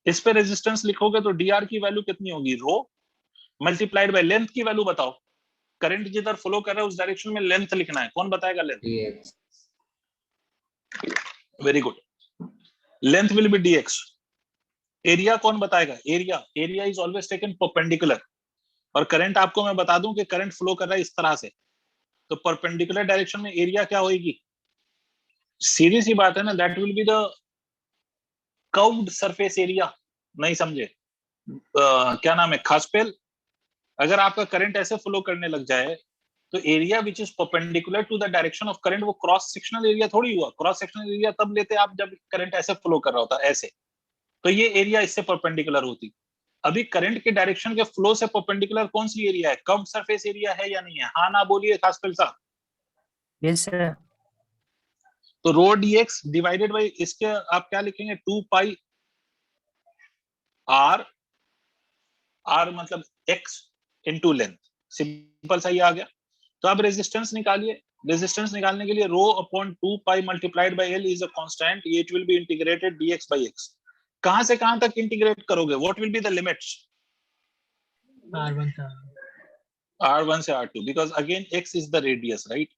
इस पे रेजिस्टेंस लिखोगे तो dr की वैल्यू कितनी होगी? रो मल्टीप्लाइड बाय लेंथ की वैल्यू बताओ। करंट जिधर फ्लो कर रहा है उस डायरेक्शन में लेंथ लिखना है, कौन बताएगा length? Dx. Very good, length will B dx। Area कौन बताएगा? Area is always taken perpendicular, और करंट आपको मैं बता दूं कि करंट फ्लो कर रहा है इस तरह से, तो परपेंडिकुलर डायरेक्शन में एरिया क्या होगी? सीधी सी बात है ना, that will be the curved surface area. नहीं समझे? क्या नाम है, खासपेल। अगर आपका करंट ऐसे फ्लो करने लग जाए तो area which is perpendicular to the direction of current, वो क्रॉस सेक्शनल एरिया थोड़ी हुआ। क्रॉस सेक्शनल एरिया तब लेते आप जब करंट ऐसे फ्लो कर रहा होता ऐसे, तो ये एरिया इससे परपेंडिकुलर होती। अभी करंट के डायरेक्शन के फ्लो से परपेंडिकुलर कौन सी एरिया है? कर्व्ड सरफेस एरिया है या नहीं है? हाँ ना बोलिए खासपेल साहब। Yes, sir. तो रो dx डिवाइडेड बाई इसके आप क्या लिखेंगे? 2 पाई r, r मतलब x इनटू लेंथ। सिंपल सा ही आ गया। तो अब रेजिस्टेंस निकालिए। रेजिस्टेंस निकालने के लिए rho upon 2 pi multiplied by l is a constant, it will be integrated dx by x। कहां से कहां तक इंटीग्रेट करोगे? What will be the limits? R1 sir. r1 से r2, because again x is the radius, right?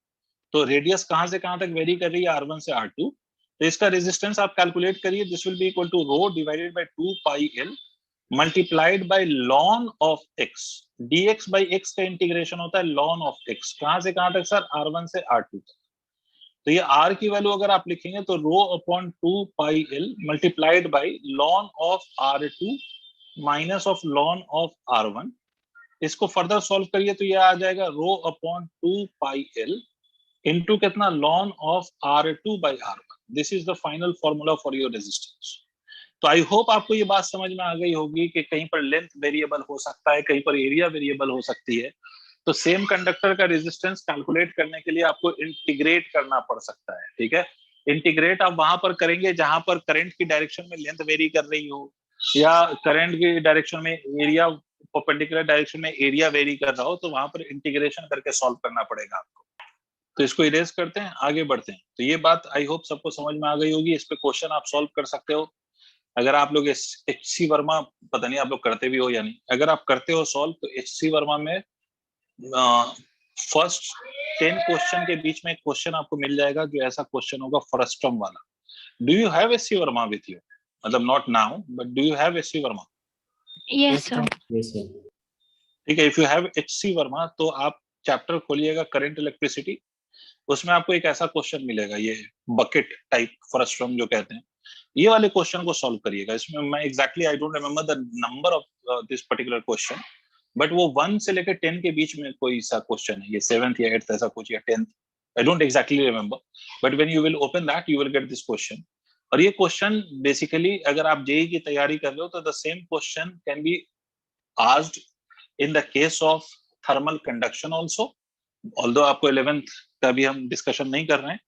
तो रेडियस कहां से कहां तक वेरी कर रही है? r1 से r2। तो इसका रेजिस्टेंस आप कैलकुलेट करिए, this will be equal to rho divided by 2 pi l multiplied by ln of x। dx by x का इंटीग्रेशन होता है ln ऑफ x। कहां से कहां तक सर? r1 से r2 तक। तो ये R की वैल्यू अगर आप लिखेंगे तो रो upon 2 pi L multiplied by lawn of R2 minus of lawn of R1। इसको फर्दर सॉल्व करिए तो ये आ जाएगा रो अपॉन 2 पाई L इनटू कितना lawn of R2 by R1। This is the final formula for your resistance. तो आई होप आपको ये बात समझ में आ गई होगी कि कहीं पर लेंथ वेरिएबल हो सकता है, कहीं पर एरिया वेरिएबल हो सकती है। तो सेम कंडक्टर का रेजिस्टेंस कैलकुलेट करने के लिए आपको इंटीग्रेट करना पड़ सकता है। ठीक है, इंटीग्रेट आप वहां पर करेंगे जहां पर करंट की डायरेक्शन में लेंथ वेरी कर रही हो, या करंट की डायरेक्शन में एरिया, परपेंडिकुलर डायरेक्शन में एरिया वेरी कर रहा हो, तो वहां पर इंटीग्रेशन करके सॉल्व करना पड़ेगा आपको। तो इसको इरेज करते हैं, आगे बढ़ते हैं। तो ये बात आई होप सबको समझ में आ गई होगी। इस पे क्वेश्चन आप सॉल्व कर सकते हो। अगर आप लोग HC वर्मा, पता नहीं आप लोग करते भी हो या नहीं, अगर आप करते हो सॉल्व तो HC वर्मा में फर्स्ट 10 क्वेश्चन के बीच में एक क्वेश्चन आपको मिल जाएगा जो ऐसा क्वेश्चन होगा फ्रस्ट्रम वाला। Do you have HC Verma with you? मतलब not now, but do you have HC Verma? Yes, sir. ठीक है, if you have HC Verma तो आप चैप्टर खोलिएगा करंट इलेक्ट्रिसिटी, उसमें आपको एक ऐसा क्वेश्चन मिलेगा, ये बकेट टाइप फ्रस्ट्रम जो कहते हैं, ये वाले क्वेश्चन को सॉल्व करिएगा। इसमें मैं exactly I don't remember the number of this particular question, but वो 1 से लेकर 10 के बीच में कोई सा क्वेश्चन है, ये 7th या 8th ऐसा कुछ, या 10th, I don't exactly remember, but when you will open that you will get this question. और ये क्वेश्चन बेसिकली अगर आप जेईई की तैयारी कर रहे हो तो the same question can be asked in the case of thermal conduction also, although आपको 11th का भी हम डिस्कशन नहीं कर रहे हैं,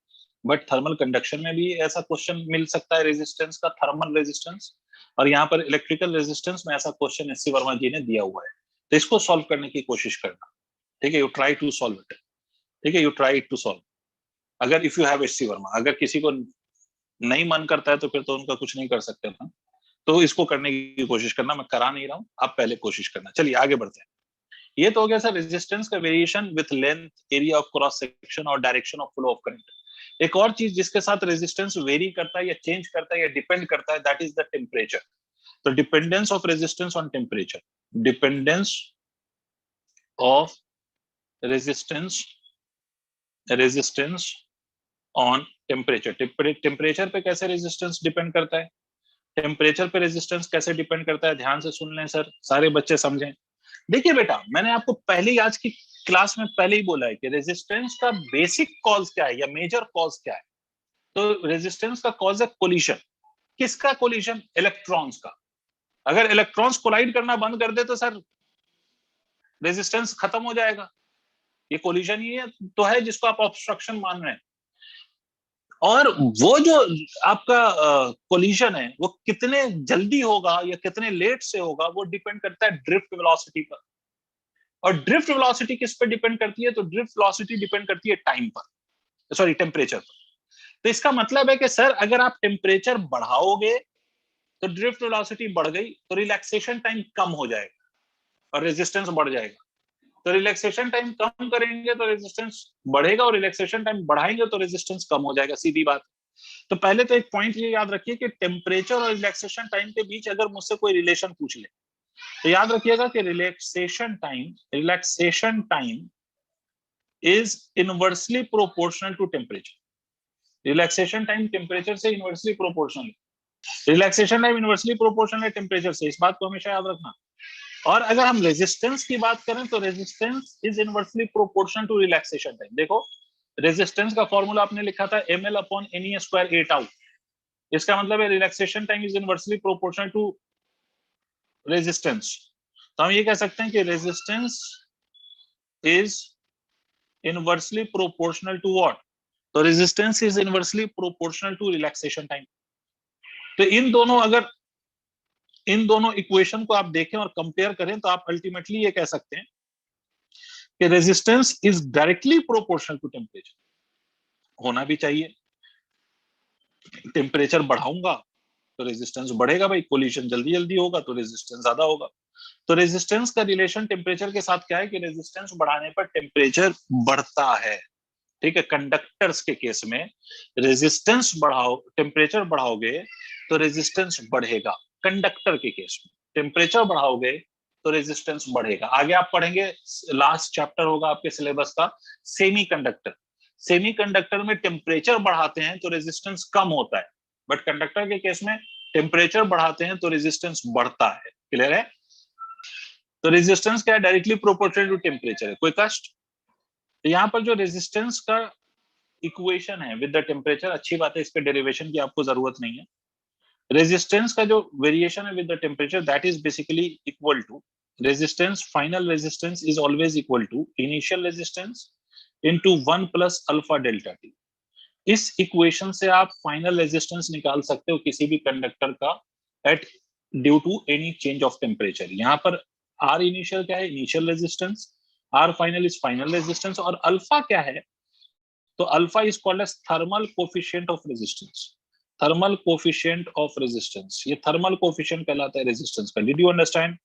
बट थर्मल कंडक्शन में भी ऐसा क्वेश्चन मिल सकता है रेजिस्टेंस का, थर्मल रेजिस्टेंस। और यहाँ पर इलेक्ट्रिकल रेजिस्टेंस में ऐसा क्वेश्चन HC वर्मा जी ने दिया हुआ है, तो इसको सॉल्व करने की कोशिश करना। ठीक है, you try to solve it. ठीक है, यू ट्राई टू सॉल्व। अगर if you have HC Verma, अगर किसी को नहीं मन करता है तो फिर तो उनका कुछ नहीं कर सकते ना, तो इसको करने की कोशिश करना। मैं करा नहीं रहा हूँ, आप पहले कोशिश करना। चलिए आगे बढ़ते हैं। ये तो हो गया सर रेजिस्टेंस का variation with length, area of cross section और direction of flow of current. एक और चीज जिसके साथ रेजिस्टेंस वेरी करता है या चेंज करता है या डिपेंड करता है, दैट इज द टेम्परेचर। तो dependence of resistance on temperature, dependence of resistance on temperature. Temperature पे कैसे रेजिस्टेंस डिपेंड करता है, टेम्परेचर पे रेजिस्टेंस कैसे डिपेंड करता है, ध्यान से सुन लें सर, सारे बच्चे समझें। देखिए बेटा, मैंने आपको पहले ही आज की क्लास में पहले ही बोला है कि रेजिस्टेंस का बेसिक कॉज क्या है या मेजर कॉज क्या है। तो रेजिस्टेंस का कॉज है कोलिशन। किसका कोलिशन? इलेक्ट्रॉन्स का। अगर इलेक्ट्रॉन्स कोलाइड करना बंद कर दे तो सर रेजिस्टेंस खत्म हो जाएगा। ये कोलिशन ही है तो है जिसको आप ऑब्स्ट्रक्शन मान रहे हैं। और वो जो आपका कोलिशन है वो कितने जल्दी होगा या कितने लेट से होगा, वो डिपेंड करता है ड्रिफ्ट वेलोसिटी पर। और ड्रिफ्ट वेलोसिटी किस पे डिपेंड करती है? तो ड्रिफ्ट वेलोसिटी डिपेंड करती है टाइम पर, सॉरी टेम्परेचर पर। तो इसका मतलब है कि सर अगर आप टेम्परेचर बढ़ाओगे तो ड्रिफ्ट वेलोसिटी बढ़ गई तो रिलैक्सेशन टाइम कम हो जाएगा और रेजिस्टेंस बढ़ जाएगा। तो रिलैक्सेशन टाइम कम करेंगे तो रेजिस्टेंस बढ़ेगा, और रिलैक्सेशन टाइम बढ़ाएंगे तो रेजिस्टेंस कम हो जाएगा, सीधी बात। तो पहले तो एक पॉइंट ये याद रखिए कि टेम्परेचर और रिलैक्सेशन टाइम के बीच अगर मुझसे कोई रिलेशन पूछ ले तो याद रखिएगा कि relaxation time is inversely proportional to temperature. Relaxation time temperature से इनवर्सली प्रोपोर्शनल है। रिलैक्सेशन टाइम इनवर्सली प्रोपोर्शनल है टेम्परेचर से, इस बात को हमेशा याद रखना। और अगर हम रेजिस्टेंस की बात करें तो resistance is inversely proportional to relaxation time. देखो रेजिस्टेंस का फॉर्मूला आपने लिखा था ml/ne² A tau। इसका मतलब है relaxation time is inversely proportional to resistance. तो हम ये कह सकते हैं कि resistance is inversely proportional to what? तो resistance is inversely proportional to relaxation time. तो इन दोनों इक्वेशन को आप देखें और कंपेयर करें तो आप अल्टीमेटली ये कह सकते हैं कि resistance is directly proportional to temperature. होना भी चाहिए। टेम्परेचर बढ़ाऊंगा तो रेजिस्टेंस बढ़ेगा भाई, कोलिशन जल्दी जल्दी होगा तो रेजिस्टेंस ज्यादा होगा। तो रेजिस्टेंस का रिलेशन टेम्परेचर के साथ क्या है कि रेजिस्टेंस बढ़ाने पर टेम्परेचर बढ़ता है। ठीक है, कंडक्टर्स के केस में रेजिस्टेंस बढ़ाओ, टेम्परेचर बढ़ाओगे तो रेजिस्टेंस बढ़ेगा। कंडक्टर के केस में टेम्परेचर बढ़ाओगे तो रेजिस्टेंस बढ़ेगा। आगे आप पढ़ेंगे, लास्ट चैप्टर होगा आपके सिलेबस का सेमी कंडक्टर। सेमीकंडक्टर में टेम्परेचर बढ़ाते हैं तो रेजिस्टेंस कम होता है, बट कंडक्टर के केस में टेम्परेचर बढ़ाते हैं तो रेजिस्टेंस बढ़ता है। क्लियर है? तो रेजिस्टेंस क्या है? डायरेक्टली प्रोपोर्शनल टू टेम्परेचर है। कोई कष्ट? तो यहाँ पर जो रेजिस्टेंस का इक्वेशन है विद द टेम्परेचर, अच्छी बात है, इसके डेरिवेशन की आपको जरूरत नहीं है। रेजिस्टेंस का जो वेरिएशन है with the temperature, that is basically equal to resistance, final resistance is always equal to initial resistance into 1 plus alpha delta T. इस इक्वेशन से आप फाइनल रेजिस्टेंस निकाल सकते हो किसी भी कंडक्टर का at due to any change of temperature. यहाँ पर आर इनिशियल क्या है? Initial resistance. R final is final resistance. और अल्फा क्या है? तो alpha is called as thermal coefficient of resistance. Thermal coefficient of resistance, ये थर्मल कोफिशिएंट कहलाता है रेजिस्टेंस का। Did you understand?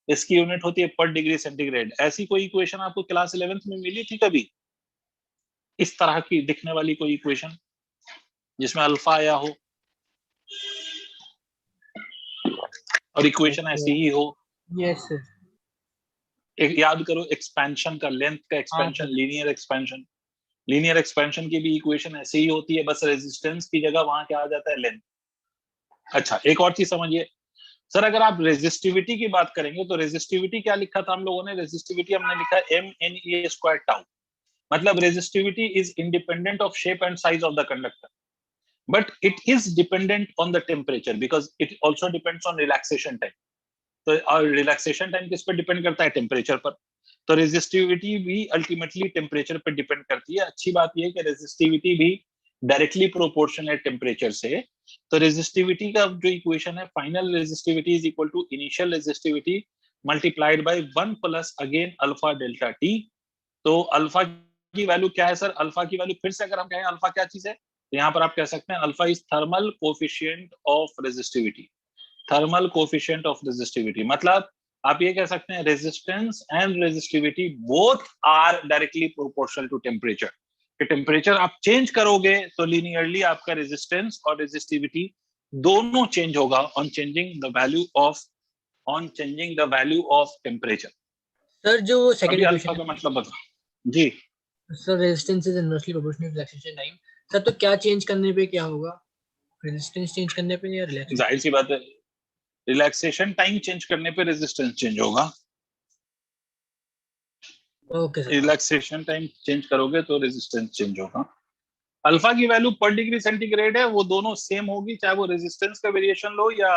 इसकी यूनिट होती है पर डिग्री सेंटीग्रेड। ऐसी कोई इक्वेशन आपको क्लास 11th में मिली थी कभी? इस तरह की दिखने वाली कोई इक्वेशन जिसमें अल्फा आया हो और इक्वेशन ऐसी ही हो? Yes sir. एक याद करो, एक्सपेंशन का, लेंथ का expansion, linear expansion. Linear expansion की भी इक्वेशन ऐसे ही होती है, बस रेजिस्टेंस की जगह वहां क्या आ जाता है? लेंथ। अच्छा, एक और चीज समझिए सर, अगर आप रेजिस्टिविटी की बात करेंगे तो रेजिस्टिविटी क्या लिखा था हम लोगों ने? रेजिस्टिविटी हमने लिखा है mne² टाउ। मतलब resistivity is independent of shape and size of the conductor, but it is dependent on the temperature because it also depends on relaxation time. तो और रिलैक्सेशन टाइम किस पर डिपेंड करता है? टेम्परेचर पर। तो रेजिस्टिविटी भी अल्टीमेटली टेम्परेचर पर डिपेंड करती है। अच्छी बात यह है कि रेजिस्टिविटी भी डायरेक्टली प्रोपोर्शनल है टेम्परेचर से। तो रेजिस्टिविटी का जो इक्वेशन है, final resistivity is equal to initial resistivity multiplied by 1 plus again alpha delta T. तो अल्फा की वैल्यू क्या है सर? अल्फा की वैल्यू फिर से अगर हम कहें अल्फा क्या चीज है, तो यहाँ पर आप कह सकते हैं alpha is thermal coefficient of resistivity. Thermal coefficient of resistivity मतलब आप ये कह सकते हैं resistance and resistivity both are directly proportional to temperature. कि टेम्परेचर आप चेंज करोगे तो लीनियरली आपका रेजिस्टेंस और रेजिस्टिविटी दोनों चेंज होगा on changing the value of temperature. Sir जो सेकंड अल्फा इक्वेशन का मतलब बता जी sir, resistance is inversely proportional to relaxation time. Sir तो क्या चेंज करने पे क्या होगा? रेजिस्टेंस चेंज करने पे या रिलैक्सेशन? जाहिर सी बात है, रिलैक्सेशन टाइम चेंज करने पे रेजिस्टेंस चेंज होगा। Okay sir. Relaxation time change करोगे तो रेजिस्टेंस चेंज होगा। अल्फा की वैल्यू पर डिग्री सेंटीग्रेड है, वो दोनों सेम होगी, चाहे वो रेजिस्टेंस का वेरिएशन लो या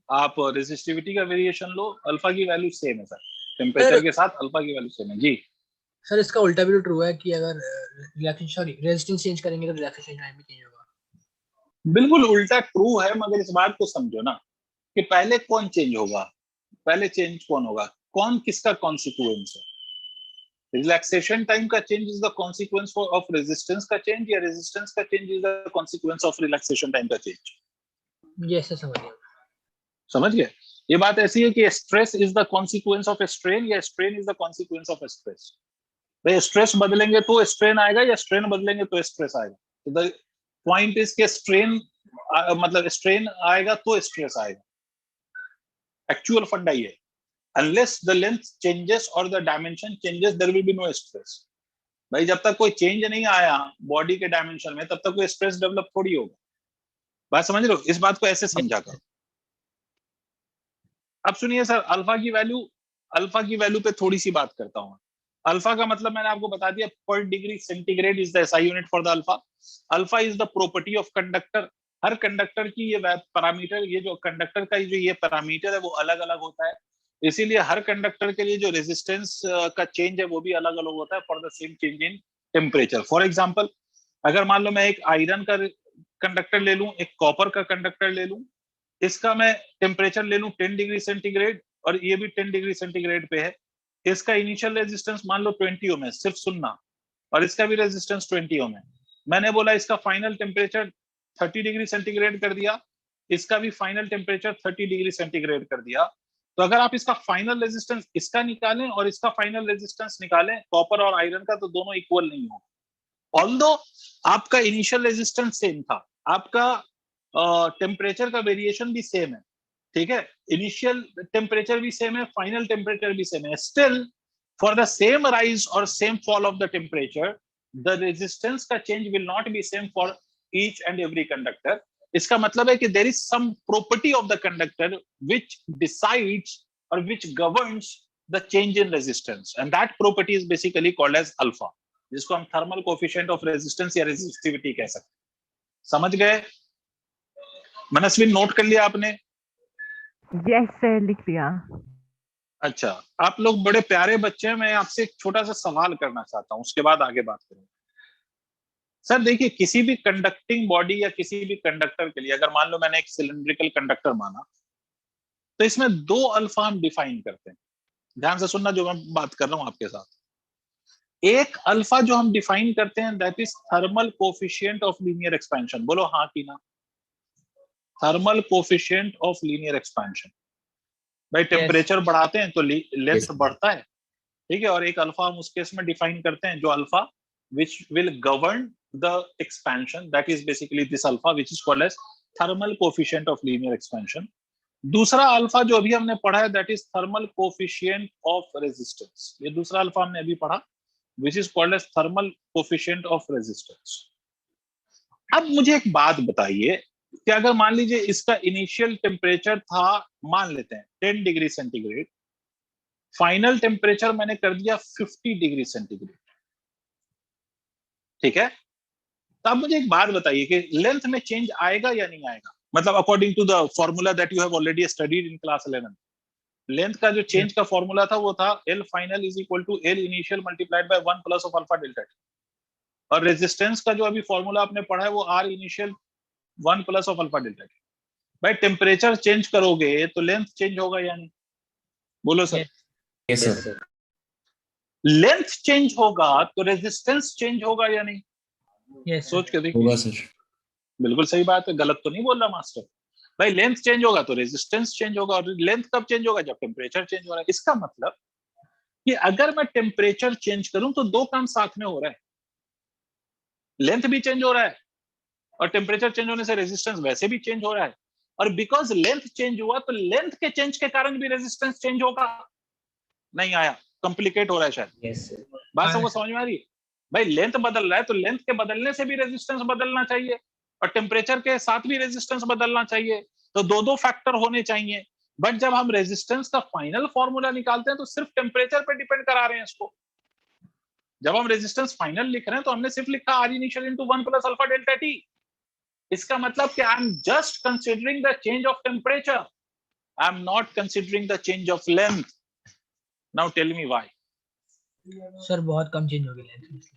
आप रेजिस्टिविटी का वेरिएशन लो, अल्फा की वैल्यू सेम है सर। टेम्परेचर के साथ अल्फा की वैल्यू सेम है जी। सर इसका उल्टा भी तो ट्रू है कि अगर रेजिस्टेंस चेंज करेंगे तो रिलैक्सेशन टाइम भी चेंज होगा। बिल्कुल उल्टा ट्रू है, मगर इस बात को समझो ना कि पहले कौन चेंज होगा, पहले चेंज कौन होगा, कौन किसका कॉन्सिक्वेंस है? रिलैक्सेशन टाइम का change is the consequence of resistance का चेंज, या रेजिस्टेंस का change is the consequence of relaxation time का चेंज? यस सर, समझ गया। समझ गए? ये बात ऐसी है कि stress is the consequence of strain या strain is the consequence of stress. भाई स्ट्रेस बदलेंगे तो स्ट्रेन आएगा या स्ट्रेन बदलेंगे तो स्ट्रेस आएगा? तो द पॉइंट इज के स्ट्रेन मतलब स्ट्रेन आएगा तो स्ट्रेस आएगा। एक्चुअल फंडा ये है, unless the length changes or the dimension changes there will be no stress। भाई जब तक कोई चेंज नहीं आया बॉडी के डायमेंशन में तब तक कोई स्ट्रेस डेवलप थोड़ी होगा। बात समझ रहे हो? इस बात को ऐसे समझा करो। अब सुनिए सर, अल्फा की वैल्यू पे थोड़ी सी बात करता हूँ। अल्फा का मतलब मैंने आपको बता दिया, पर degree centigrade is the SI unit for the alpha. Alpha is the property of conductor. Her conductor की ये पैरामीटर, ये जो कंडक्टर का जो ये पैरामीटर है वो अलग अलग होता है, इसीलिए हर कंडक्टर के लिए जो रेजिस्टेंस का चेंज है वो भी अलग अलग होता है for the same change in temperature. For example, अगर मान लो मैं एक आयरन का कंडक्टर ले लूं, एक कॉपर का कंडक्टर ले लूं, इसका मैं टेम्परेचर ले लूं 10 डिग्री सेंटीग्रेड और ये भी 10 डिग्री सेंटीग्रेड पे है। इसका इनिशियल रेजिस्टेंस मान लो 20 ओम है, सिर्फ सुनना, और इसका भी रेजिस्टेंस 20 ओम है। मैंने बोला इसका फाइनल टेम्परेचर 30 डिग्री सेंटीग्रेड कर दिया, इसका भी फाइनल टेम्परेचर 30 डिग्री सेंटीग्रेड कर दिया। तो अगर आप इसका फाइनल रेजिस्टेंस इसका निकालें और इसका फाइनल रेजिस्टेंस निकालें कॉपर और आयरन का, तो दोनों इक्वल नहीं होगा। ऑल्दो आपका इनिशियल रेजिस्टेंस सेम था, आपका टेम्परेचर का वेरिएशन भी सेम है, ठीक है, इनिशियल टेम्परेचर भी सेम है, फाइनल टेम्परेचर भी सेम है, still for the same rise और same fall of the temperature the resistance का change will not be same for each and every conductor. इसका मतलब है कि there is some property of the conductor which decides और which governs the change in resistance, and that property is basically called as alpha, जिसको हम थर्मल कोएफिशिएंट ऑफ रेजिस्टेंस या रेजिस्टिविटी कह सकते हैं। समझ गए? मनस्विन, नोट कर लिया आपने? यस सर, लिख लिया। अच्छा, आप लोग बड़े प्यारे बच्चे हैं, मैं आपसे एक छोटा सा सवाल करना चाहता हूं, उसके बाद आगे बात करूंगा। सर देखिए, किसी भी कंडक्टिंग बॉडी या किसी भी कंडक्टर के लिए, अगर मान लो मैंने एक सिलिंड्रिकल कंडक्टर माना, तो इसमें दो अल्फा हम डिफाइन करते हैं। ध्यान से सुनना जो मैं बात कर रहा हूं आपके साथ। एक अल्फा जो हम डिफाइन करते हैं, that is thermal coefficient of linear expansion. बोलो हाँ कि ना? Thermal coefficient of linear expansion. भाई टेम्परेचर बढ़ाते हैं तो लेंथ बढ़ता है, ठीक है, और एक अल्फा हम उस केस में डिफाइन करते हैं, जो alpha which will govern the expansion, that is basically this alpha which is called as thermal coefficient of linear expansion. दूसरा अल्फा जो अभी हमने पढ़ा है, that is thermal coefficient of resistance. ये दूसरा अल्फा हमने अभी पढ़ा, which is called as thermal coefficient of resistance. अब मुझे एक बात बताइए कि अगर मान लीजिए इसका इनिशियल टेम्परेचर था, मान लेते हैं 10 डिग्री सेंटीग्रेड, फाइनल टेम्परेचर मैंने कर दिया 50 डिग्री सेंटीग्रेड, ठीक है? तो अब मुझे एक बात बताइए कि लेंथ में चेंज आएगा या नहीं आएगा? मतलब according to the formula that you have already studied in class 11, length का जो चेंज का फॉर्मूला था वो था L final is equal to L initial multiplied by 1 plus of alpha delta T, और रेजिस्टेंस का जो अभी फॉर्मूला आपने पढ़ा है वो R initial 1 plus of alpha delta T. भाई टेम्परेचर चेंज करोगे तो लेंथ चेंज होगा या नहीं? बोलो sir. Yes sir. Length change होगा तो रेजिस्टेंस चेंज होगा या नहीं? यस सोच के देखिए। होगा सर। बिल्कुल सही बात है, गलत तो नहीं बोल रहा मास्टर। भाई लेंथ चेंज होगा तो रेजिस्टेंस चेंज होगा, और लेंथ कब चेंज होगा? जब टेम्परेचर चेंज हो रहा है। इसका मतलब कि अगर मैं टेम्परेचर चेंज करूं तो दो काम साथ में हो रहा है, लेंथ भी चेंज हो रहा है और टेम्परेचर चेंज होने से रेजिस्टेंस वैसे भी चेंज हो रहा है, और बिकॉज लेंथ चेंज हुआ तो लेंथ के चेंज के कारण भी रेजिस्टेंस चेंज होगा। नहीं आया? कॉम्प्लिकेट हो रहा है शायद। Yes sir. बात सबको समझ में आ रही है? भाई लेंथ बदल रहा है तो लेंथ के बदलने से भी रेजिस्टेंस बदलना चाहिए, और टेम्परेचर के साथ भी रेजिस्टेंस बदलना चाहिए, तो दो दो फैक्टर होने चाहिए। बट जब हम रेजिस्टेंस का फाइनल फॉर्मूला निकालते हैं तो सिर्फ टेम्परेचर पे डिपेंड करा रहे हैं इसको। जब हम रेजिस्टेंस फाइनल लिख रहे हैं तो हमने सिर्फ लिखा R initial into 1 plus alpha delta T. इसका मतलब कि I am just considering the change of temperature, I am not considering the change of length. Now tell me why. Sir बहुत कम चेंज हो गई लेंथ।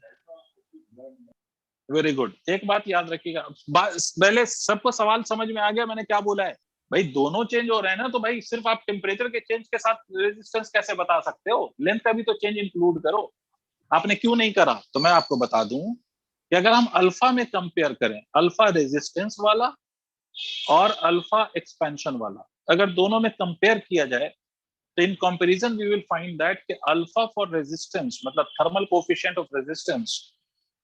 Very good. एक बात याद रखिएगा, पहले सबको सवाल समझ में आ गया मैंने क्या बोला है? भाई दोनों चेंज हो रहे हैं ना, तो भाई सिर्फ आप टेम्परेचर के चेंज के साथ रेजिस्टेंस कैसे बता सकते हो? लेंथ का भी तो चेंज इंक्लूड करो। आपने क्यों नहीं करा? तो मैं आपको बता दूं कि अगर हम अल्फा में कंपेयर करें, अल्फा रेजिस्टेंस वाला और अल्फा एक्सपेंशन वाला, अगर दोनों में कंपेयर किया जाए तो in comparison we will find that कि अल्फा फॉर रेजिस्टेंस, मतलब थर्मल कोएफिशिएंट ऑफ रेजिस्टेंस,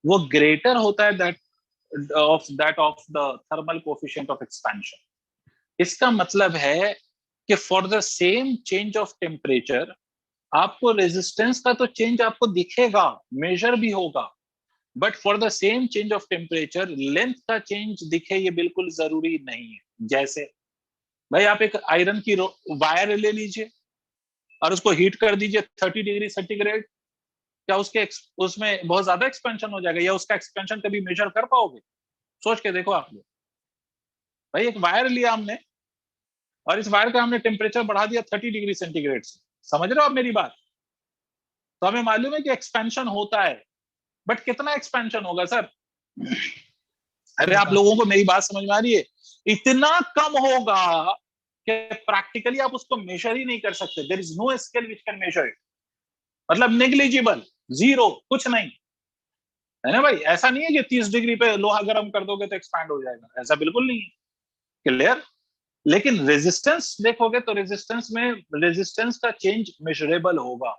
वो ग्रेटर होता है that of the thermal coefficient of expansion. इसका मतलब है कि for the same change of temperature आपको रेजिस्टेंस का तो चेंज आपको दिखेगा, मेजर भी होगा, but for the same change of temperature length का चेंज दिखे ये बिल्कुल जरूरी नहीं है। जैसे भाई आप एक आयरन की वायर ले लीजिए और उसको हीट कर दीजिए 30 डिग्री सेंटीग्रेड, क्या उसमें बहुत ज्यादा एक्सपेंशन हो जाएगा, या उसका एक्सपेंशन कभी मेजर कर पाओगे? सोच के देखो आप लोग। भाई एक वायर लिया हमने और इस वायर का हमने टेम्परेचर बढ़ा दिया 30 डिग्री सेंटीग्रेड से, समझ रहे हो आप मेरी बात? तो हमें मालूम है कि एक्सपेंशन होता है, बट कितना एक्सपेंशन होगा सर? अरे आप लोगों को मेरी बात समझ में आ रही है? इतना कम होगा कि प्रैक्टिकली आप उसको मेजर ही नहीं कर सकते। There is no scale which can measure it, मतलब नेग्लिजिबल, जीरो, कुछ नहीं है ना भाई। ऐसा नहीं है कि 30 डिग्री पे लोहा गर्म कर दोगे तो एक्सपैंड हो जाएगा, ऐसा बिल्कुल नहीं है। क्लियर? लेकिन रेजिस्टेंस देखोगे तो रेजिस्टेंस में रेजिस्टेंस का चेंज मेजरेबल होगा,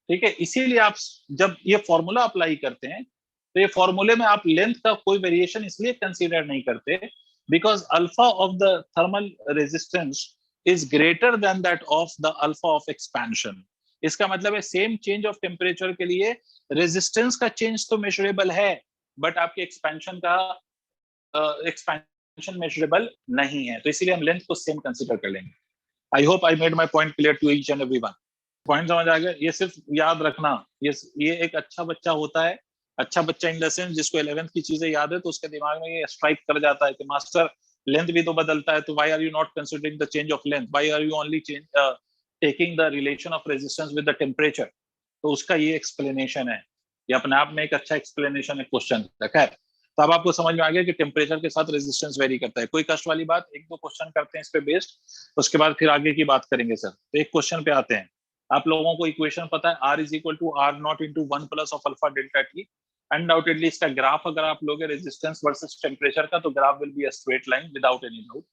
ठीक है। इसीलिए आप जब ये फॉर्मूला अप्लाई करते हैं तो ये फॉर्मूले में आप लेंथ का कोई वेरिएशन इसलिए कंसीडर नहीं करते because alpha of the thermal resistance is greater than that of the alpha of expansion. इसका मतलब है सेम चेंज ऑफ टेम्परेचर के लिए रेजिस्टेंस का चेंज तो मेजरेबल है, बट आपके एक्सपेंशन का एक्सपेंशन मेजरेबल नहीं है, तो इसीलिए हम लेंथ को सेम कंसीडर कर लेंगे। I hope I made my point clear to each and everyone. Point समझ आ गया? ये सिर्फ याद रखना, ये एक अच्छा बच्चा होता है, अच्छा बच्चा इन द सेंस जिसको 11th की चीजें याद है, तो उसके दिमाग में ये स्ट्राइक कर जाता है कि मास्टर लेंथ भी तो बदलता है, तो why are you not considering the change of length, why are you only taking the relation of resistance with the temperature. तो उसका ये एक्सप्लेनेशन है, ये अपने आप में एक अच्छा एक्सप्लेनेशन है क्वेश्चन का। खैर, तो अब आपको समझ में आ गया कि टेम्परेचर के साथ रेजिस्टेंस वेरी करता है। कोई कष्ट वाली बात? एक दो क्वेश्चन करते हैं इस पे बेस्ड, उसके बाद फिर आगे की बात करेंगे सर। तो एक क्वेश्चन पे आते हैं। आप लोगों को इक्वेशन पता है, R is equal to R naught into 1 plus of alpha delta T. Undoubtedly इसका ग्राफ अगर आप लोगे रेजिस्टेंस वर्सेस टेम्परेचर का, तो graph will be a straight line without any doubt.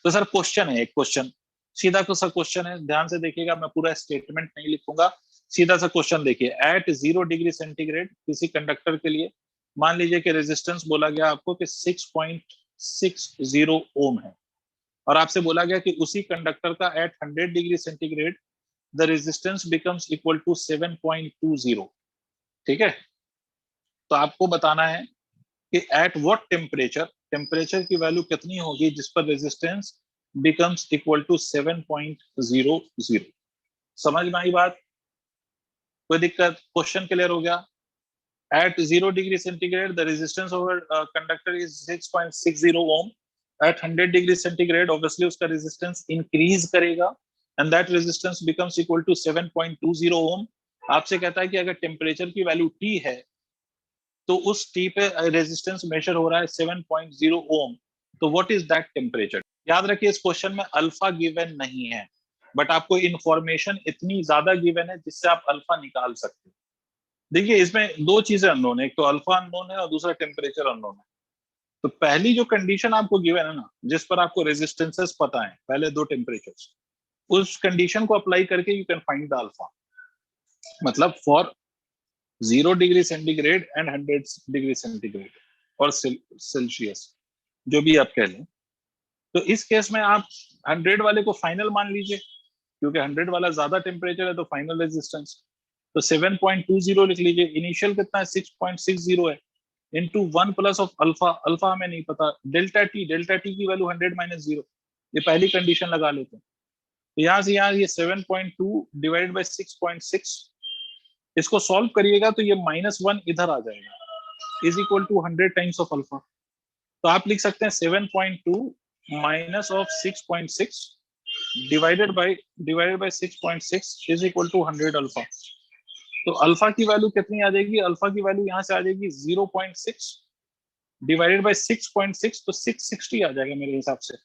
तो सर क्वेश्चन है, एक क्वेश्चन सीधा तो सर क्वेश्चन है, ध्यान से देखिएगा, मैं पूरा स्टेटमेंट नहीं लिखूंगा, सीधा सा क्वेश्चन देखिए। एट 0 डिग्री सेंटीग्रेड किसी कंडक्टर के लिए मान लीजिए कि रेजिस्टेंस बोला गया आपको कि 6.60 ओम है, और आपसे बोला गया कि उसी कंडक्टर का at 100 degree centigrade the resistance becomes equal to 7.20। ठीक है, तो आपको बताना है कि एट व्हाट टेम्परेचर, टेम्परेचर की वैल्यू कितनी होगी जिस पर रेजिस्टेंस बिकम्स इक्वल टू 7.00। समझ में आई बात? कोई दिक्कत? क्वेश्चन क्लियर हो गया? At 0 degree centigrade, the resistance of a conductor is 6.60 ohm. At 100 degree centigrade, obviously उसका resistance increase करेगा, and that resistance becomes equal to 7.20 ohm. आपसे कहता है कि अगर टेम्परेचर की वैल्यू T है, तो उस T पे रेजिस्टेंस मेजर हो रहा है 7.0 ओम, तो व्हाट इज दैट टेम्परेचर? याद रखिए इस क्वेश्चन में अल्फा गिवन नहीं है, बट आपको इंफॉर्मेशन इतनी ज्यादा गिवन है जिससे आप अल्फा निकाल सकते हो। देखिए इसमें दो चीजें अननोन है, एक तो अल्फा अननोन है और दूसरा टेम्परेचर अननोन है। तो पहली जो कंडीशन आपको गिवन है ना, जिस पर आपको रेजिस्टेंसेस पता है, पहले दो टेम्परेचर्स, उस कंडीशन को अप्लाई करके you can find the alpha. मतलब for 0 degree centigrade and 100 degree centigrade और सेल्सियस, जो भी आप कह लें, तो इस केस में आप 100 वाले को फाइनल मान लीजिए, क्योंकि 100 वाला ज्यादा टेम्परेचर है तो फाइनल रेजिस्टेंस, तो 7.20 लिख लीजिए। इनिशियल कितना है? 6.60 है, into 1 plus of alpha, alpha हमें नहीं पता, डेल्टा टी की वैल्यू 100 माइनस 0, ये पहली कंडीशन लगा लेते हैं। तो यहाँ से यहाँ ये 7.2 डिवाइडेड बाय 6.6, इसको सॉल्व करिएगा तो ये -1 इधर आ जाएगा, is equal to 100 times of alpha. तो आप लिख सकते हैं 7.2 minus of 6.6 divided by 6.6 is equal to 100 alpha. तो अल्फा की वैल्यू कितनी आ जाएगी? अल्फा की वैल्यू यहाँ से आ जाएगी 0.6 डिवाइडेड बाय 6.6, तो 660 आ जाएगा मेरे हिसाब से।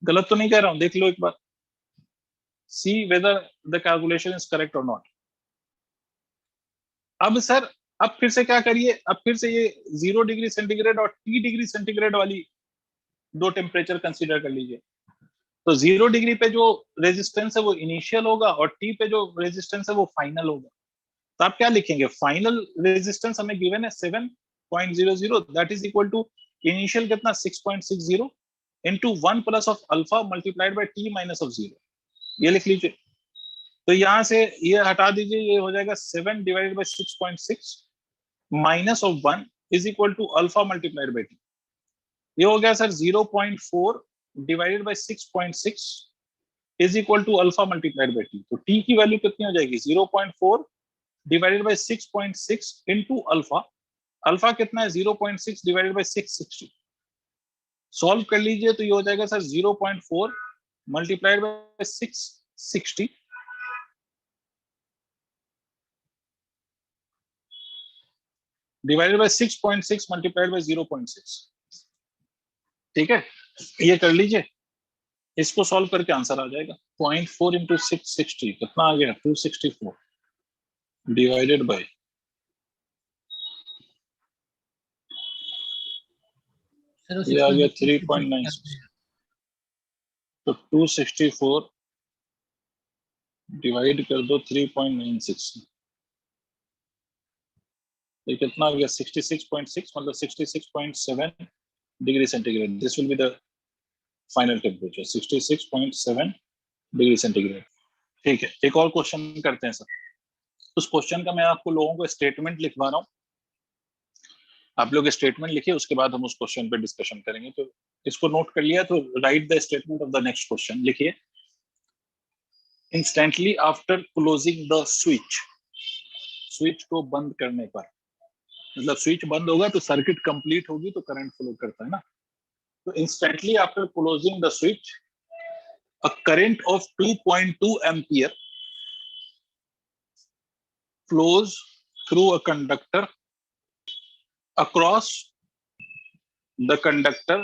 गलत तो नहीं कह रहा हूं? देख लो एक बार, see whether the calculation is correct और नॉट। अब सर अब फिर से क्या करिए, अब फिर से ये 0 डिग्री सेंटीग्रेड और T डिग्री सेंटीग्रेड वाली दो टेम्परेचर कंसीडर कर लीजिए। तो 0 डिग्री पे जो रेजिस्टेंस है वो इनिशियल होगा और T पे जो रेजिस्टेंस है वो फाइनल होगा। तो आप क्या लिखेंगे? फाइनल रेजिस्टेंस हमें गिवन है 7.00, that is equal to initial कितना? 6.60 into 1 plus of alpha multiplied by T minus of 0, ये लिख लीजिए। तो यहां से ये हटा दीजिए, ये हो जाएगा 7 divided by 6.6 minus of 1 is equal to alpha multiplied by T। ये हो गया sir 0.4 divided by 6.6 is equal to alpha multiplied by T। तो T की वैल्यू कितनी हो जाएगी? 0.4 divided by 6.6 into alpha, alpha कितना है? 0.6 डिवाइडेड बाय 660। सॉल्व कर लीजिए तो ये हो जाएगा sir 0.4 multiplied by 660 divided by 6.6 multiplied by 0.6। ठीक है, ये कर लीजिए, इसको सॉल्व करके आंसर आ जाएगा। 0.4 इंटू 660 कितना आ गया? 264 डिवाइडेड बाय ये आ गया 3.96। तो 264 डिवाइड कर दो 3.96, ये कितना आ गया? 66.6, मतलब 66.7 degree centigrade. This will be the final temperature, 66.7 degree centigrade. ठीक है, एक और क्वेश्चन करते हैं सर। उस क्वेश्चन का मैं आपको लोगों को स्टेटमेंट लिखवा रहा हूँ, आप लोग स्टेटमेंट लिखिए, उसके बाद हम उस क्वेश्चन पे डिस्कशन करेंगे। तो इसको नोट कर लिया तो write the statement of the next question. लिखिए, instantly after closing the switch, switch को बंद करने पर, मतलब स्विच बंद होगा तो सर्किट कंप्लीट होगी तो करंट फ्लो करता है ना। तो instantly after closing the switch, a current of 2.2 ampere flows through a conductor. Across the conductor,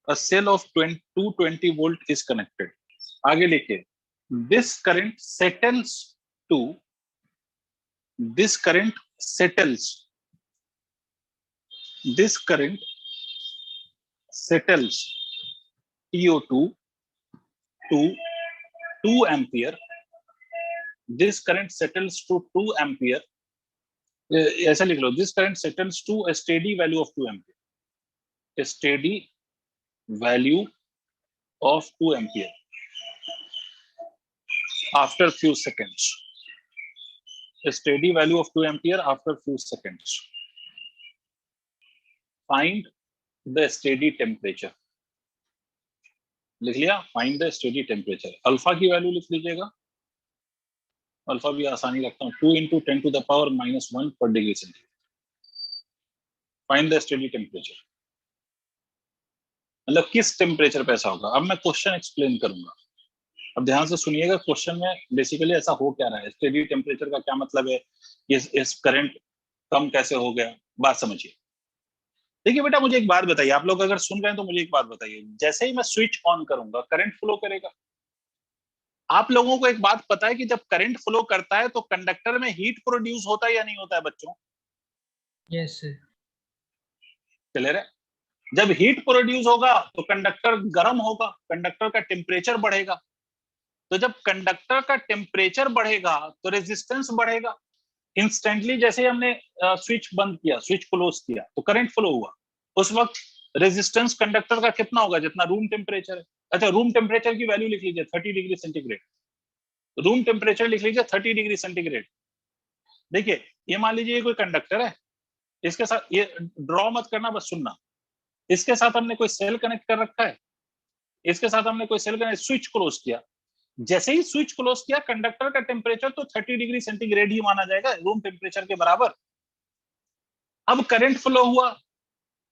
a cell of 220 volt is connected. आगे लिखिए, this current settles to, this current settles, this current settles TO2 to 2 ampere. This current settles to 2 ampere. ऐसा लिख लो, this current settles to a steady value of 2 ampere. A steady value of 2 ampere after few seconds. A steady value of 2 ampere after few seconds. Find the steady temperature. लिख लिया, find the steady temperature. Alpha की वैल्यू लिख लीजिएगा, अल्फा भी आसानी रखता हूँ, 2 × 10⁻⁻1 पर degree centigrade. Find the steady temperature, मतलब किस टेम्परेचर पे ऐसा होगा। अब मैं क्वेश्चन एक्सप्लेन करूंगा, अब ध्यान से सुनिएगा। क्वेश्चन में बेसिकली ऐसा हो क्या रहा है, स्टेडी टेम्परेचर का क्या मतलब है, इस करंट कम कैसे हो गया, बात समझिए। देखिए बेटा, मुझे एक बात बताइए, आप लोग अगर सुन रहे हैं तो मुझे एक बात बताइए, जैसे ही मैं स्विच ऑन करूंगा करंट फ्लो करेगा। आप लोगों को एक बात पता है कि जब करंट फ्लो करता है तो कंडक्टर में हीट प्रोड्यूस होता है या नहीं होता है बच्चों? Yes sir. क्लियर है? जब हीट प्रोड्यूस होगा तो कंडक्टर गर्म होगा, कंडक्टर का टेम्परेचर बढ़ेगा। तो जब कंडक्टर का टेम्परेचर बढ़ेगा तो रेजिस्टेंस बढ़ेगा। इंस्टेंटली जैसे ही हमने स्विच बंद किया, स्विच क्लोज किया, तो करंट फ्लो हुआ। उस वक्त रेजिस्टेंस कंडक्टर का कितना होगा, जितना रूम टेम्परेचर है। अच्छा, रूम टेम्परेचर की वैल्यू लिख लीजिए 30 डिग्री सेंटीग्रेड। रूम टेम्परेचर लिख लीजिए 30 डिग्री सेंटीग्रेड। देखिए, ये मान लीजिए कोई कंडक्टर है, इसके साथ, ये ड्रॉ मत करना, बस सुनना। इसके साथ हमने कोई सेल कनेक्ट कर रखा है, इसके साथ हमने कोई सेल कनेक्ट, स्विच क्लोज किया। जैसे ही स्विच क्लोज किया, कंडक्टर का टेम्परेचर तो 30 डिग्री सेंटीग्रेड ही माना जाएगा, रूम टेम्परेचर के बराबर। अब करंट फ्लो हुआ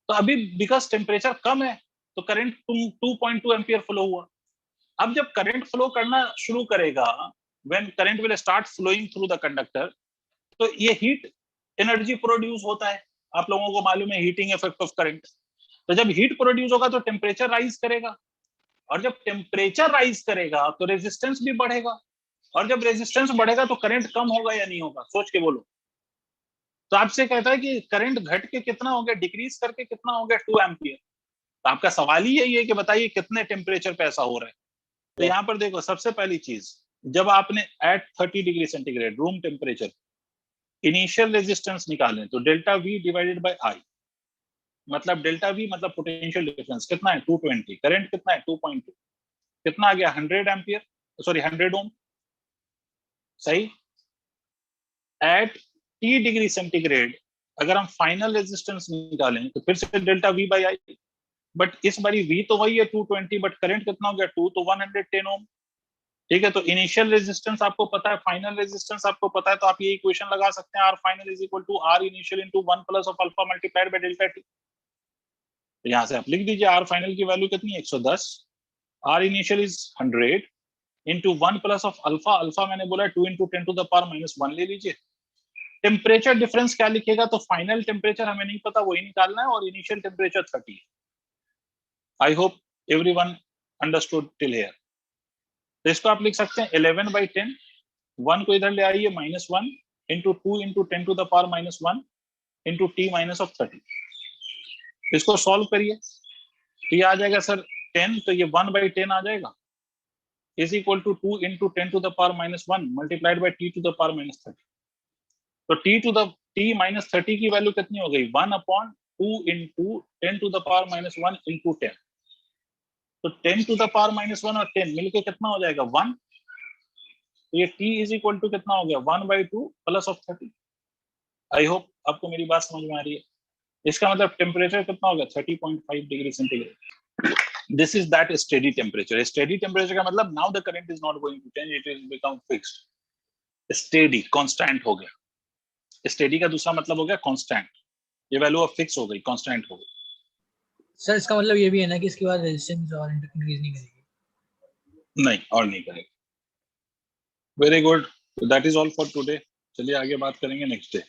तो अभी बिकॉज टेम्परेचर कम है तो करंट 2.2 एम्पियर फ्लो हुआ। अब जब करंट फ्लो करना शुरू करेगा, when current will start flowing through the conductor, तो ये हीट एनर्जी प्रोड्यूस होता है। आप लोगों को मालूम है हीटिंग इफेक्ट ऑफ करंट। तो जब हीट प्रोड्यूस होगा तो टेम्परेचर राइज करेगा, और जब टेम्परेचर राइज करेगा तो रेजिस्टेंस भी बढ़ेगा, और जब रेजिस्टेंस बढ़ेगा तो करंट कम होगा या नहीं होगा, सोच के बोलो। तो आपसे कहता है कि करंट घट के कितना हो गया, डिक्रीज करके कितना हो गया, 2 एम्पियर। तो आपका सवाल ही यही है कि बताइए कितने टेम्परेचर पे ऐसा हो रहा है। तो यहाँ पर देखो, सबसे पहली चीज, जब आपने at 30 degree centigrade room temperature initial resistance निकालें तो delta V divided by I, मतलब डेल्टा वी मतलब पोटेंशियल डिफरेंस कितना है, 220। करंट कितना है, 2.2, कितना आ गया, 100 एम्पियर, सॉरी 100 ओम। सही। एट टी डिग्री सेंटीग्रेड अगर हम फाइनल रेजिस्टेंस निकालें तो फिर से delta we by I, but इस बारी वी तो वही है 220, बट करंट कितना हो गया 2, तो 110 ओम। ठीक है, तो इनिशियल रेजिस्टेंस आपको पता है, फाइनल रेजिस्टेंस आपको पता है, तो आप ये इक्वेशन लगा सकते हैं, R final is equal to R initial into 1 plus of alpha multiplied by delta T. तो यहां से आप लिख दीजिए आर फाइनल की वैल्यू कितनी है, 110, R initial is 100 into 1 plus of alpha, alpha मैंने बोला 2 × 10⁻⁻1 ले लीजिए। टेम्परेचर डिफरेंस क्या लिखेगा, तो फाइनल टेम्परेचर हमें नहीं पता, वही निकालना है, और इनिशियल टेम्परेचर 30 है। I hope everyone understood till here. तो इसको आप लिख सकते हैं 11/10, 1 को इधर ले आइए, -1 into 2 × 10⁻⁻1 into T minus of 30। इसको सॉल्व करिए तो ये आ जाएगा सर 10, तो ये 1/10 आ जाएगा, is equal to 2 × 10⁻⁻1 multiplied by T to the power -30। तो t की वैल्यू कितनी हो गई, 1/2 × 10⁻⁻1 इंटू 10। तो 10⁻⁻1 और 10 मिलके कितना हो जाएगा, 1। तो ये T इज इक्वल टू कितना हो गया 1/2 प्लस ऑफ 30। आई होप आपको मेरी बात समझ में आ रही है। इसका मतलब टेम्परेचर कितना हो गया 30.5 degree centigrade. This is that steady temperature. Steady temperature का मतलब now the current is not going to change, it is become fixed, steady, constant हो गया। स्टेडी का दूसरा मतलब हो गया कांस्टेंट, ये वैल्यू अब फिक्स हो गई, कांस्टेंट हो गई। सर इसका मतलब ये भी है ना कि इसके बाद रेजिस्टेंस और इंक्रीज नहीं करेगी? नहीं, और नहीं करेगी। Very good, that is all for today. चलिए आगे बात करेंगे नेक्स्ट डे।